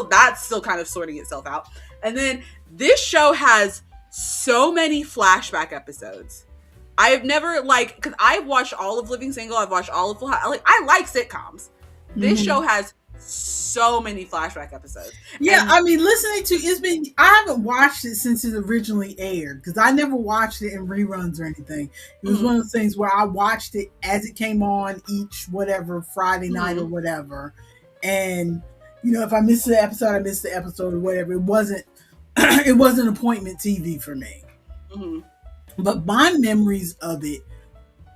That's still kind of sorting itself out. And then this show has so many flashback episodes. I have never, because I've watched all of Living Single, I've watched all of Full House. I like sitcoms. This show has so many flashback episodes. Yeah, and I mean, I haven't watched it since it originally aired, because I never watched it in reruns or anything. It was one of those things where I watched it as it came on each Friday night or whatever. And, if I missed the episode, I missed the episode or whatever. It wasn't appointment TV for me. But my memories of it,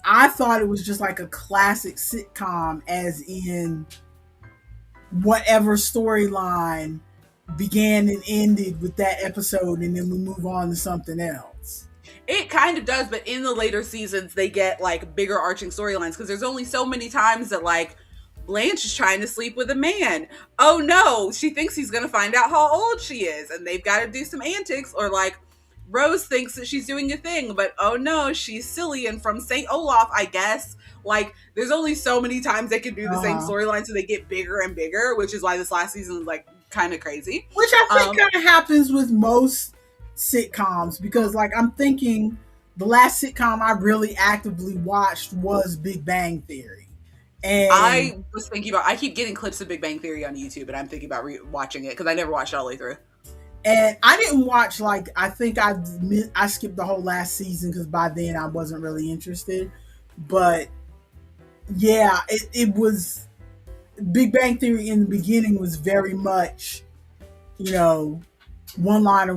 I thought it was just like a classic sitcom, as in whatever storyline began and ended with that episode, and then we move on to something else. It kind of does, but in the later seasons, they get bigger arching storylines, because there's only so many times that Blanche is trying to sleep with a man. Oh no, she thinks he's going to find out how old she is, and they've got to do some antics. Or Rose thinks that she's doing a thing, but oh no, she's silly and from St. Olaf, I guess. There's only so many times they can do the same storyline, so they get bigger and bigger, which is why this last season is kind of crazy. Which I think kind of happens with most sitcoms, because I'm thinking the last sitcom I really actively watched was Big Bang Theory. And I was thinking about, I keep getting clips of Big Bang Theory on YouTube, and I'm thinking about watching it, because I never watched it all the way through. And I didn't watch, I think I skipped the whole last season, because by then I wasn't really interested. But yeah, it was, Big Bang Theory in the beginning was very much, one-liner.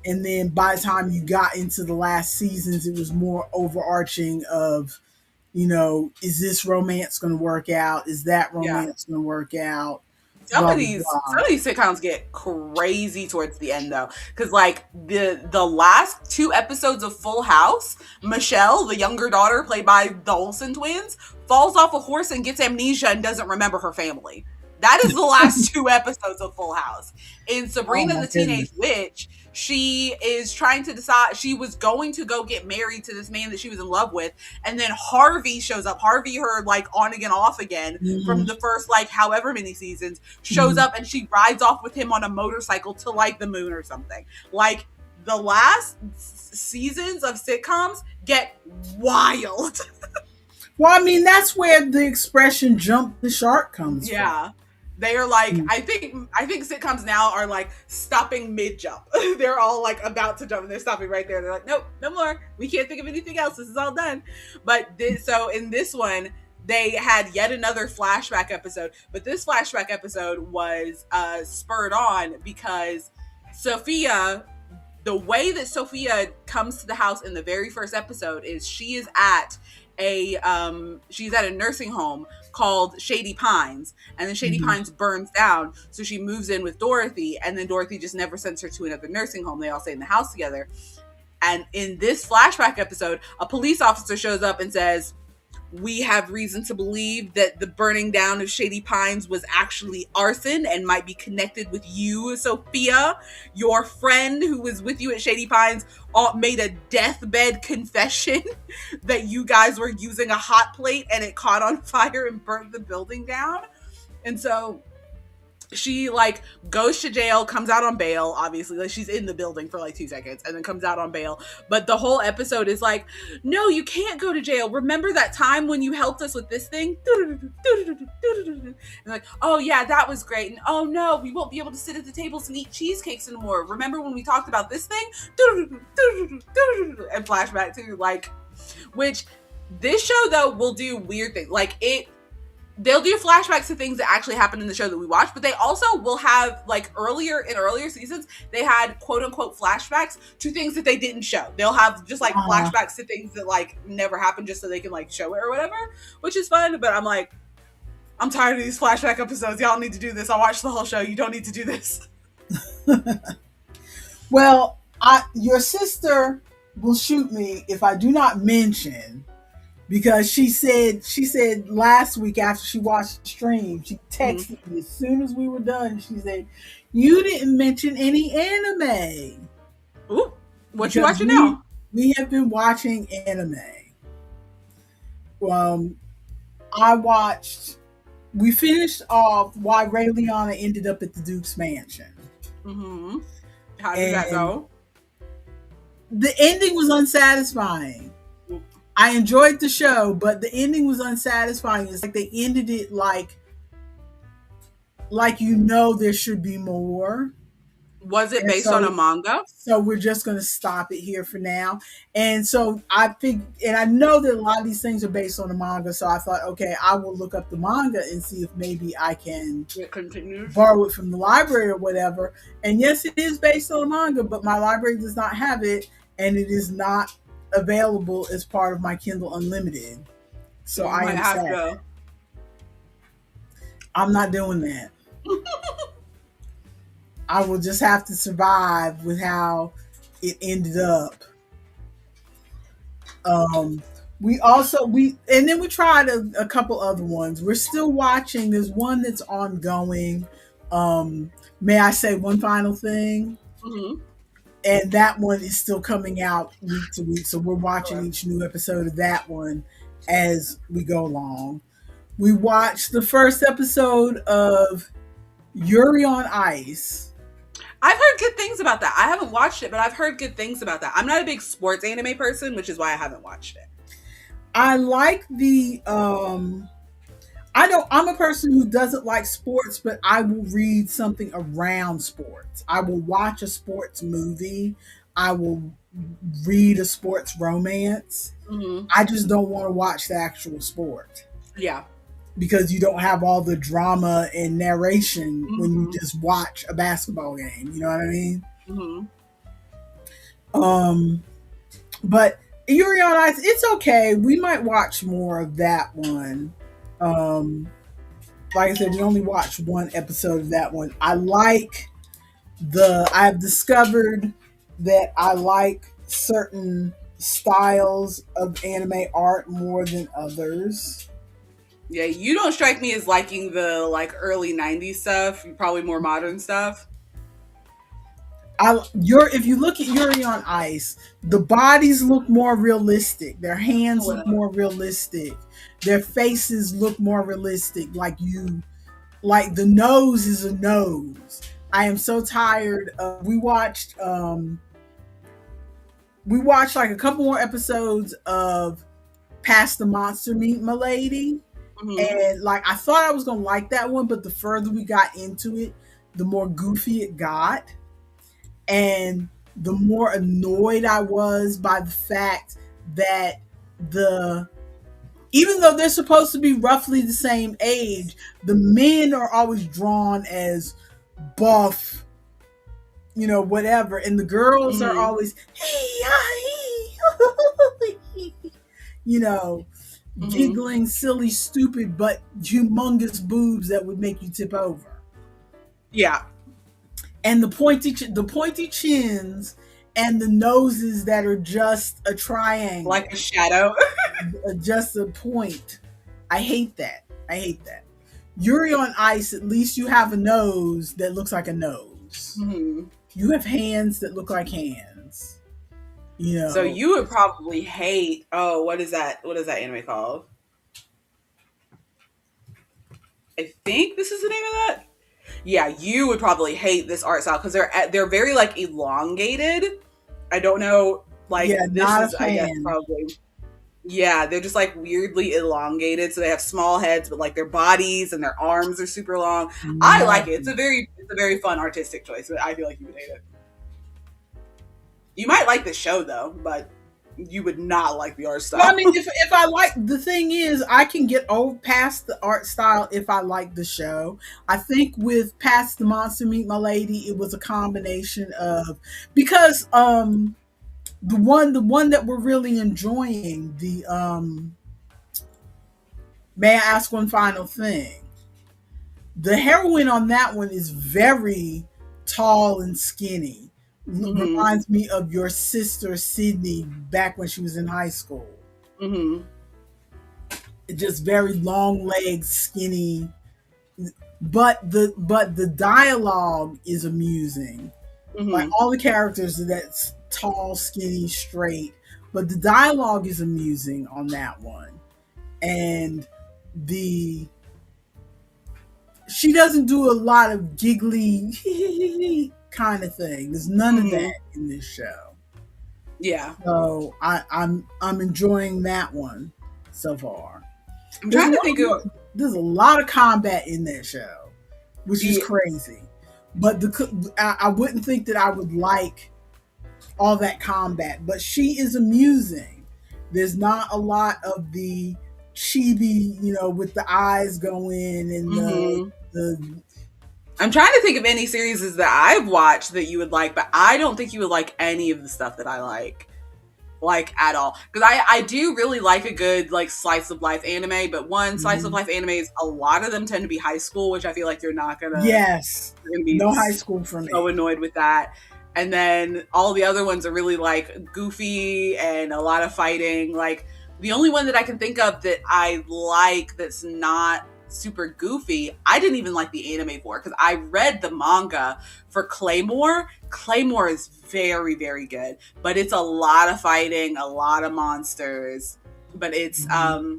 And then by the time you got into the last seasons, it was more overarching of, is this romance going to work out? Is that romance going to work out? Some of these sitcoms get crazy towards the end, though, because the last 2 episodes of Full House, Michelle, the younger daughter played by the Olsen twins, falls off a horse and gets amnesia and doesn't remember her family. That is the last 2 episodes of Full House. In Sabrina the Teenage Witch, she is trying to decide, she was going to go get married to this man that she was in love with, and then Harvey shows up. Harvey, her on again, off again from the first however many seasons, shows up, and she rides off with him on a motorcycle to the moon or something. The last seasons of sitcoms get wild. Well, I mean, that's where the expression "jump the shark" comes from. Yeah. They are I think sitcoms now are stopping mid-jump. They're all about to jump and they're stopping right there. They're like, nope, no more. We can't think of anything else. This is all done. But so in this one, they had yet another flashback episode. But this flashback episode was spurred on because Sophia, the way that Sophia comes to the house in the very first episode is she is at she's at a nursing home called Shady Pines, and then Shady Pines burns down, so she moves in with Dorothy, and then Dorothy just never sends her to another nursing home. They all stay in the house together. And in this flashback episode, a police officer shows up and says, we have reason to believe that the burning down of Shady Pines was actually arson and might be connected with you, Sophia. Your friend who was with you at Shady Pines made a deathbed confession that you guys were using a hot plate and it caught on fire and burnt the building down. And so she goes to jail, comes out on bail, obviously. She's in the building for 2 seconds and then comes out on bail. But the whole episode is no, you can't go to jail. Remember that time when you helped us with this thing? And oh yeah, that was great. And oh no, we won't be able to sit at the tables and eat cheesecakes anymore. Remember when we talked about this thing? And flashback to which this show though will do weird things. they'll do flashbacks to things that actually happened in the show that we watched, but they also will have, like, earlier seasons, they had quote unquote flashbacks to things that they didn't show. They'll have just like flashbacks to things that like never happened just so they can like show it or whatever, which is fun. But I'm like, I'm tired of these flashback episodes. Y'all need to do this. I'll watch the whole show. You don't need to do this. Well, your sister will shoot me if I do not mention, because she said last week after she watched the stream, she texted me as soon as we were done. She said, "You didn't mention any anime." Ooh, what you watching now? We have been watching anime. We finished off why Ray Liana ended up at the Duke's mansion. Mm-hmm. How did that go? The ending was unsatisfying. I enjoyed the show, but the ending was unsatisfying. It's like they ended it like there should be more. Was it based on a manga? So we're just going to stop it here for now. And so I think, and I know that a lot of these things are based on a manga. So I thought, okay, I will look up the manga and see if maybe I can borrow it from the library or whatever. And yes, it is based on a manga, but my library does not have it, and it is not available as part of my Kindle Unlimited. So I am sad. I'm not doing that. I will just have to survive with how it ended up. And then we tried a couple other ones. We're still watching. There's one that's ongoing. May I say one final thing? Mm-hmm. And that one is still coming out week to week. So we're watching each new episode of that one as we go along. We watched the first episode of Yuri on Ice. I've heard good things about that. I haven't watched it, but I've heard good things about that. I'm not a big sports anime person, which is why I haven't watched it. I like I'm a person who doesn't like sports, but I will read something around sports. I will watch a sports movie. I will read a sports romance. Mm-hmm. I just don't want to watch the actual sport. Yeah. Because you don't have all the drama and narration when you just watch a basketball game. You know what I mean? Mm-hmm. But Yuri on Ice, it's okay. We might watch more of that one. Like I said, we only watched one episode of that one. I've discovered that I like certain styles of anime art more than others. Yeah, you don't strike me as liking the like early 90s stuff. You're probably more modern stuff. If you look at Yuri on Ice, the bodies look more realistic. Their hands look more realistic. Their faces look more realistic. Like the nose is a nose. I am so tired of. We watched like a couple more episodes of Past the Monster Meet My Lady. And like I thought I was gonna like that one, but the further we got into it, the more goofy it got, and the more annoyed I was by the fact that even though they're supposed to be roughly the same age, the men are always drawn as buff, whatever, and the girls are always giggling, silly, stupid, but humongous boobs that would make you tip over. Yeah. And the pointy chins and the noses that are just a triangle. Like a shadow. Just a point. I hate that. Yuri on Ice, at least you have a nose that looks like a nose. Mm-hmm. You have hands that look like hands. So you would probably hate. Oh, what is that? What is that anime called? I think this is the name of that. Yeah, you would probably hate this art style because they're very like elongated. I don't know. Like this is, I guess, probably. Yeah, they're just like weirdly elongated. So they have small heads, but like their bodies and their arms are super long. I like it. It's a very fun artistic choice, but I feel like you would hate it. You might like the show though, but You would not like the art style. Well, I mean, if I like, the thing is, I can get over past the art style if I like the show. I think with Past the Monster Meet My Lady, it was a combination of, because the one that we're really enjoying, the May I Ask One Final Thing? The heroine on that one is very tall and skinny. Reminds me of your sister Sydney back when she was in high school. Just very long legs, skinny. But the dialogue is amusing. Like all the characters are that's tall, skinny, straight. But the dialogue is amusing on that one. And she doesn't do a lot of giggly kind of thing. There's none of that in this show. Yeah. So I'm enjoying that one so far. I'm trying to think of. There's a lot of combat in that show, which is crazy. But I wouldn't think that I would like all that combat. But she is amusing. There's not a lot of the chibi, with the eyes going and the. I'm trying to think of any series that I've watched that you would like, but I don't think you would like any of the stuff that I like at all. Because I do really like a good like slice of life anime, but slice of life animes, a lot of them tend to be high school, which I feel like you're not gonna. Yes, be no high school for me. So annoyed with that. And then all the other ones are really like goofy and a lot of fighting. Like the only one that I can think of that I like that's not super goofy, I didn't even like the anime for, because I read the manga for Claymore. Claymore is very, very good, but it's a lot of fighting, a lot of monsters. But it's I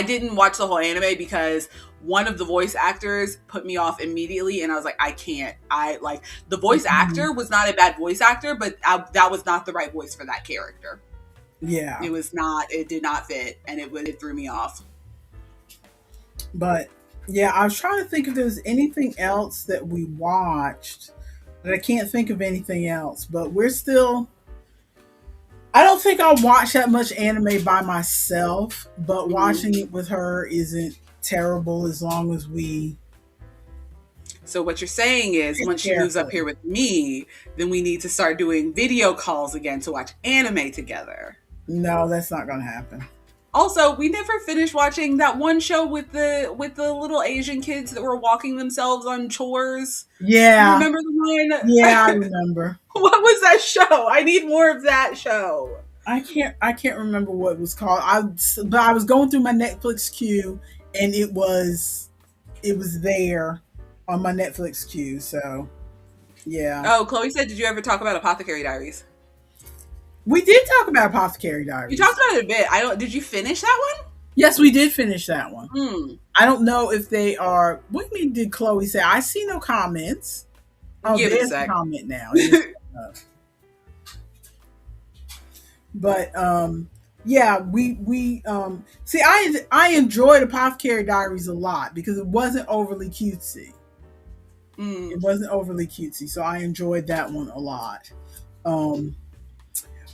didn't watch the whole anime because one of the voice actors put me off immediately, and I was like, I can't. The voice actor was not a bad voice actor, but that was not the right voice for that character. Yeah, it did not fit, and it threw me off. But yeah, I was trying to think if there's anything else that we watched, but I can't think of anything else. But I don't think I'll watch that much anime by myself, but watching it with her isn't terrible as long as we. So what you're saying is once she moves up here with me, then we need to start doing video calls again to watch anime together. No, that's not going to happen. Also, we never finished watching that one show with the little Asian kids that were walking themselves on chores. Yeah. You remember the one? Yeah, I remember. What was that show? I need more of that show. I can't remember what it was called. But I was going through my Netflix queue, and it was there on my Netflix queue. So, yeah. Oh, Chloe said, did you ever talk about Apothecary Diaries? We did talk about Apothecary Diaries. You talked about it a bit. Did you finish that one? Yes, we did finish that one. I don't know if they are. What did Chloe say? I see no comments. Oh, there's a comment now. But yeah, we see. I enjoyed Apothecary Diaries a lot because it wasn't overly cutesy. It wasn't overly cutesy, so I enjoyed that one a lot.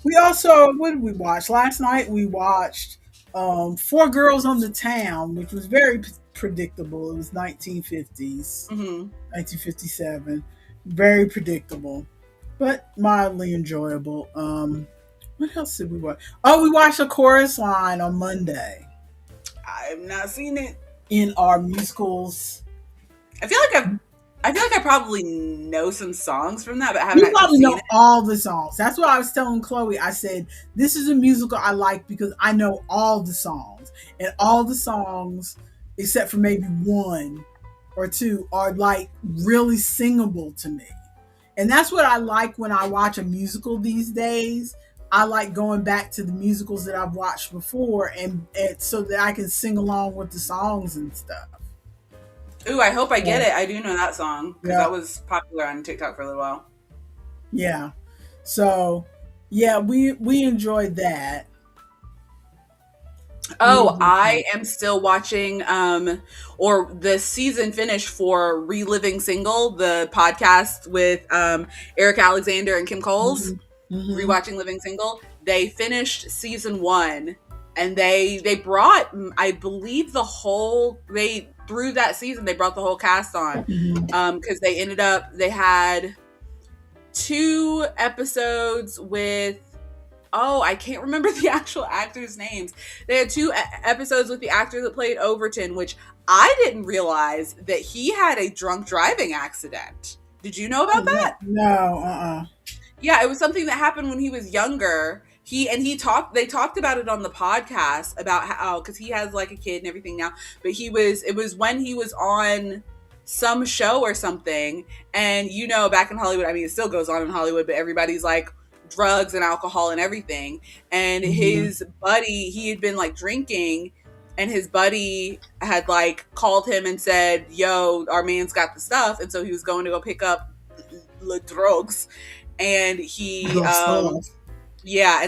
We also, what did we watch? Last night we watched Four Girls on the Town, which was very predictable. It was 1950s, 1957. Very predictable, but mildly enjoyable. What else did we watch? Oh, we watched A Chorus Line on Monday. I have not seen it. In our musicals. I feel like I probably know some songs from that, but I haven't You probably know it. all the songs. That's what I was telling Chloe. I said, this is a musical I like because I know all the songs. And all the songs, except for maybe one or two, are like really singable to me. And that's what I like when I watch a musical these days. I like going back to the musicals that I've watched before and so that I can sing along with the songs and stuff. Ooh, I hope I get it. I do know that song because that was popular on TikTok for a little while. Yeah. So, yeah, we enjoyed that. Oh, I am still watching or the season finished for Reliving Single, the podcast with Eric Alexander and Kim Coles. Rewatching Living Single. they finished season 1, and they brought, I believe, through that season they brought the whole cast on, because they had 2 episodes with, I can't remember the actual actors' names. They had 2 episodes with the actor that played Overton, which I didn't realize that he had a drunk driving accident. Did you know about that? No, Yeah, it was something that happened when he was younger. They talked about it on the podcast about how, because he has like a kid and everything now, but it was when he was on some show or something, and back in Hollywood, I mean, it still goes on in Hollywood, but everybody's like drugs and alcohol and everything. And his buddy, he had been like drinking, and his buddy had like called him and said, "Yo, our man's got the stuff," and so he was going to go pick up the drugs, and and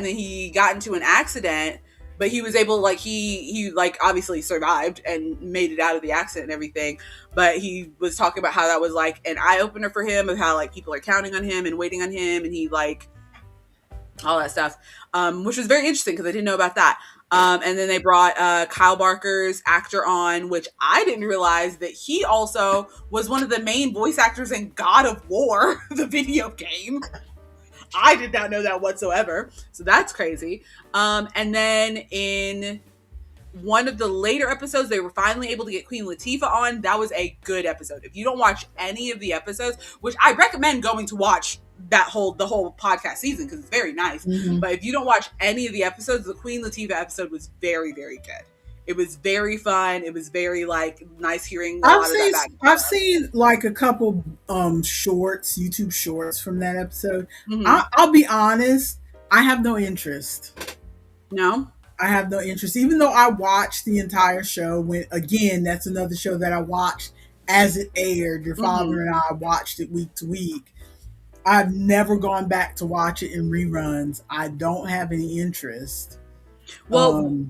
then he got into an accident, but he was able, like, he like obviously survived and made it out of the accident and everything. But he was talking about how that was like an eye opener for him, of how like people are counting on him and waiting on him, and he like all that stuff, which was very interesting because I didn't know about that. And then they brought Kyle Barker's actor on, which I didn't realize that he also was one of the main voice actors in God of War, the video game. I did not know that whatsoever. So that's crazy. And then in one of the later episodes, they were finally able to get Queen Latifah on. That was a good episode. If you don't watch any of the episodes, which I recommend going to watch the whole podcast season because it's very nice. But if you don't watch any of the episodes, the Queen Latifah episode was very, very good. It was very fun. It was very like nice hearing a lot of that. I've seen like a couple shorts, YouTube shorts from that episode. I'll be honest, I have no interest. No? I have no interest, even though I watched the entire show. Again, that's another show that I watched as it aired. Your father and I watched it week to week. I've never gone back to watch it in reruns. I don't have any interest. Well,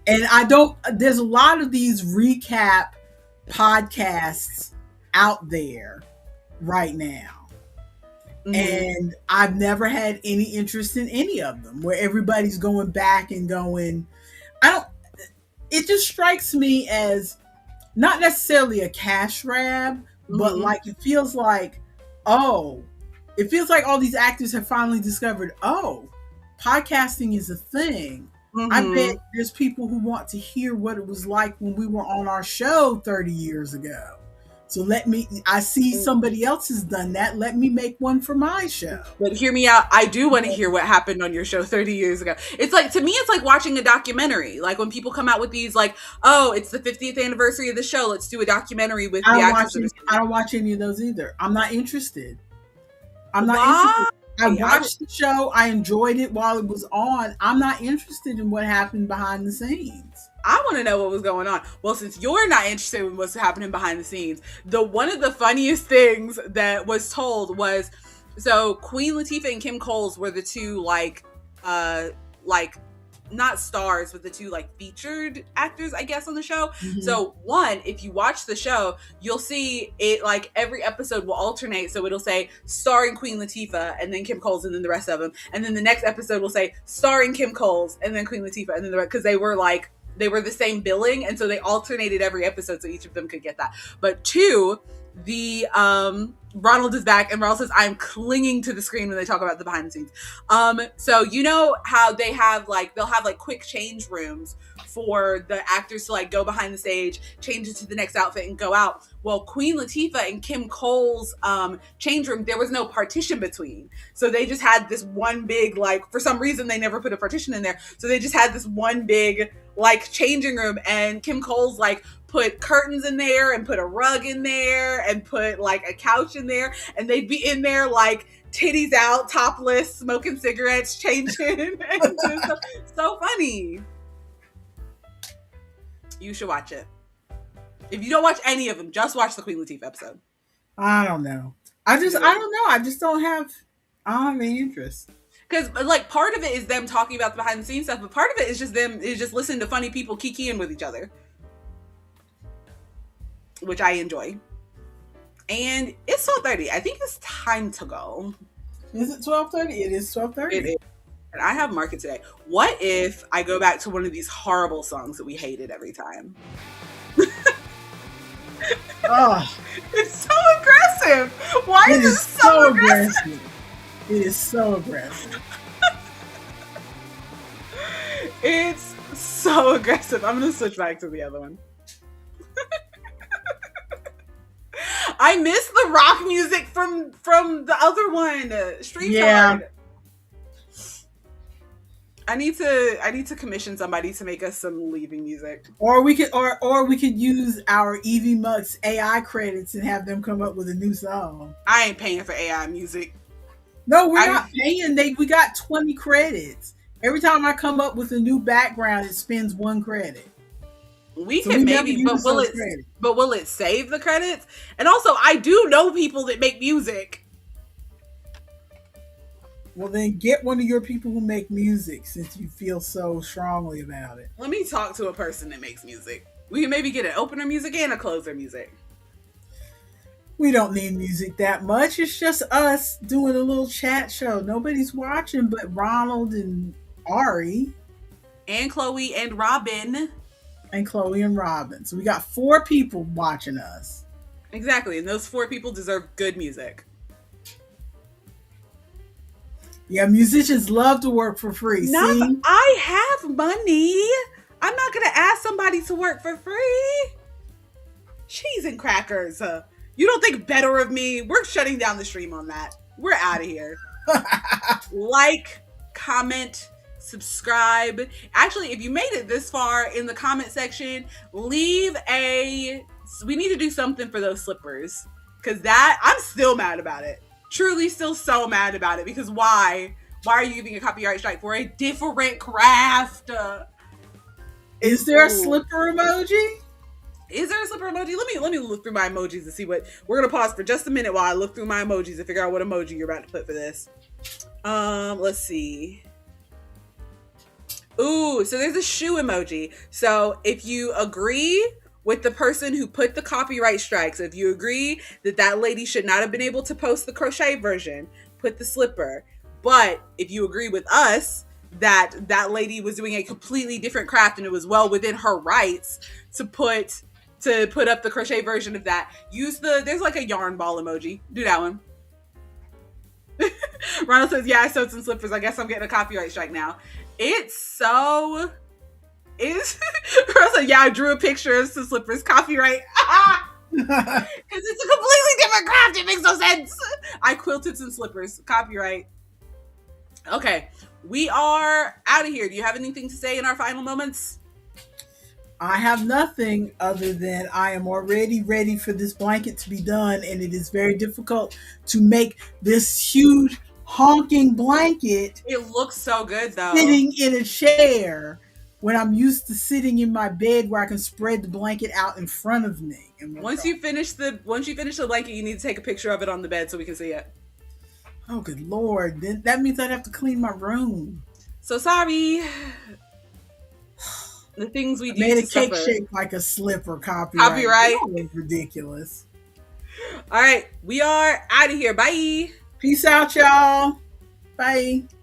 and I don't, there's a lot of these recap podcasts out there right now. And I've never had any interest in any of them, where everybody's going back and going, it just strikes me as not necessarily a cash grab, but like, it feels like all these actors have finally discovered, podcasting is a thing. I bet there's people who want to hear what it was like when we were on our show 30 years ago. So I see somebody else has done that. Let me make one for my show. But hear me out. I do want to hear what happened on your show 30 years ago. It's like, to me, it's like watching a documentary. Like when people come out with these, like, it's the 50th anniversary of the show, let's do a documentary with the actors. I don't watch any of those either. I'm not interested. Interested. I watched the show. I enjoyed it while it was on. I'm not interested in what happened behind the scenes. I want to know what was going on. Well, since you're not interested in what's happening behind the scenes, one of the funniest things that was told was, so Queen Latifah and Kim Coles were the two like not stars, but the two like featured actors, I guess, on the show. So if you watch the show, you'll see it like every episode will alternate. So it'll say starring Queen Latifah and then Kim Coles and then the rest of them. And then the next episode will say starring Kim Coles and then Queen Latifah and then because they were the same billing. And so they alternated every episode so each of them could get that. But the Ronald is back, and Ronald says, I'm clinging to the screen when they talk about the behind the scenes. So you know how they'll have like quick change rooms for the actors to like go behind the stage, change into the next outfit and go out. Well, Queen Latifah and Kim Cole's change room, there was no partition between. So they just had this one big, like, for some reason they never put a partition in there. So they just had this one big like changing room, and Kim Cole's like put curtains in there and put a rug in there and put like a couch in there, and they'd be in there like titties out, topless, smoking cigarettes, changing and doing stuff. So funny. You should watch it. If you don't watch any of them, just watch the Queen Latifah episode. I don't know. I don't know. I just don't have any interest. Because like part of it is them talking about the behind the scenes stuff, but part of it is just listening to funny people kikiing with each other, which I enjoy. And it's 12:30. I think it's time to go. Is it 12:30? It is 12:30. It is. I have market today. What if I go back to one of these horrible songs that we hated every time? Oh, It's so aggressive. Why it is is it so aggressive? aggressive. It is so aggressive. It's so aggressive. I'm gonna switch back to the other one. I miss the rock music from the other one, Street Yeah. Card. I need to commission somebody to make us some leaving music. Or we could use our Evie Mux AI credits and have them come up with a new song. I ain't paying for AI music. No, we're not paying. We got 20 credits. Every time I come up with a new background, it spends 1 credit. We can maybe, but will it save the credits? And also, I do know people that make music. Well, then get one of your people who make music, since you feel so strongly about it. Let me talk to a person that makes music. We can maybe get an opener music and a closer music. We don't need music that much. It's just us doing a little chat show. Nobody's watching but Ronald and Ari. And Chloe and Robin. And Chloe and Robin. So we got 4 people watching us. Exactly. And those 4 people deserve good music. Yeah, musicians love to work for free. See? I have money. I'm not going to ask somebody to work for free. Cheese and crackers. You don't think better of me? We're shutting down the stream on that. We're out of here. Like, comment, subscribe. Actually, if you made it this far in the comment section, leave a... We need to do something for those slippers. Because I'm still mad about it. Truly still so mad about it. Because why? Why are you giving a copyright strike for a different craft? Is there a slipper emoji? Is there a slipper emoji? Let me look through my emojis and see what... We're going to pause for just a minute while I look through my emojis and figure out what emoji you're about to put for this. Let's see. Ooh, so there's a shoe emoji. So if you agree with the person who put the copyright strike, so if you agree that lady should not have been able to post the crochet version, put the slipper. But if you agree with us that lady was doing a completely different craft and it was well within her rights to put up the crochet version of that, there's like a yarn ball emoji. Do that one. Ronald says, yeah, I sewed some slippers. I guess I'm getting a copyright strike now. Ronald said, yeah, I drew a picture of some slippers. Copyright. Because it's a completely different craft. It makes no sense. I quilted some slippers. Copyright. Okay. We are out of here. Do you have anything to say in our final moments? I have nothing other than I am already ready for this blanket to be done, and it is very difficult to make this huge honking blanket. It looks so good though. Sitting in a chair when I'm used to sitting in my bed where I can spread the blanket out in front of me. Once you finish the blanket, you need to take a picture of it on the bed so we can see it. Oh, good Lord. Then that means I'd have to clean my room. So sorry. The things we do made a to cake suffer. shaped like a slipper. Copyright. That was ridiculous. All right, we are out of here. Bye. Peace out, y'all. Bye.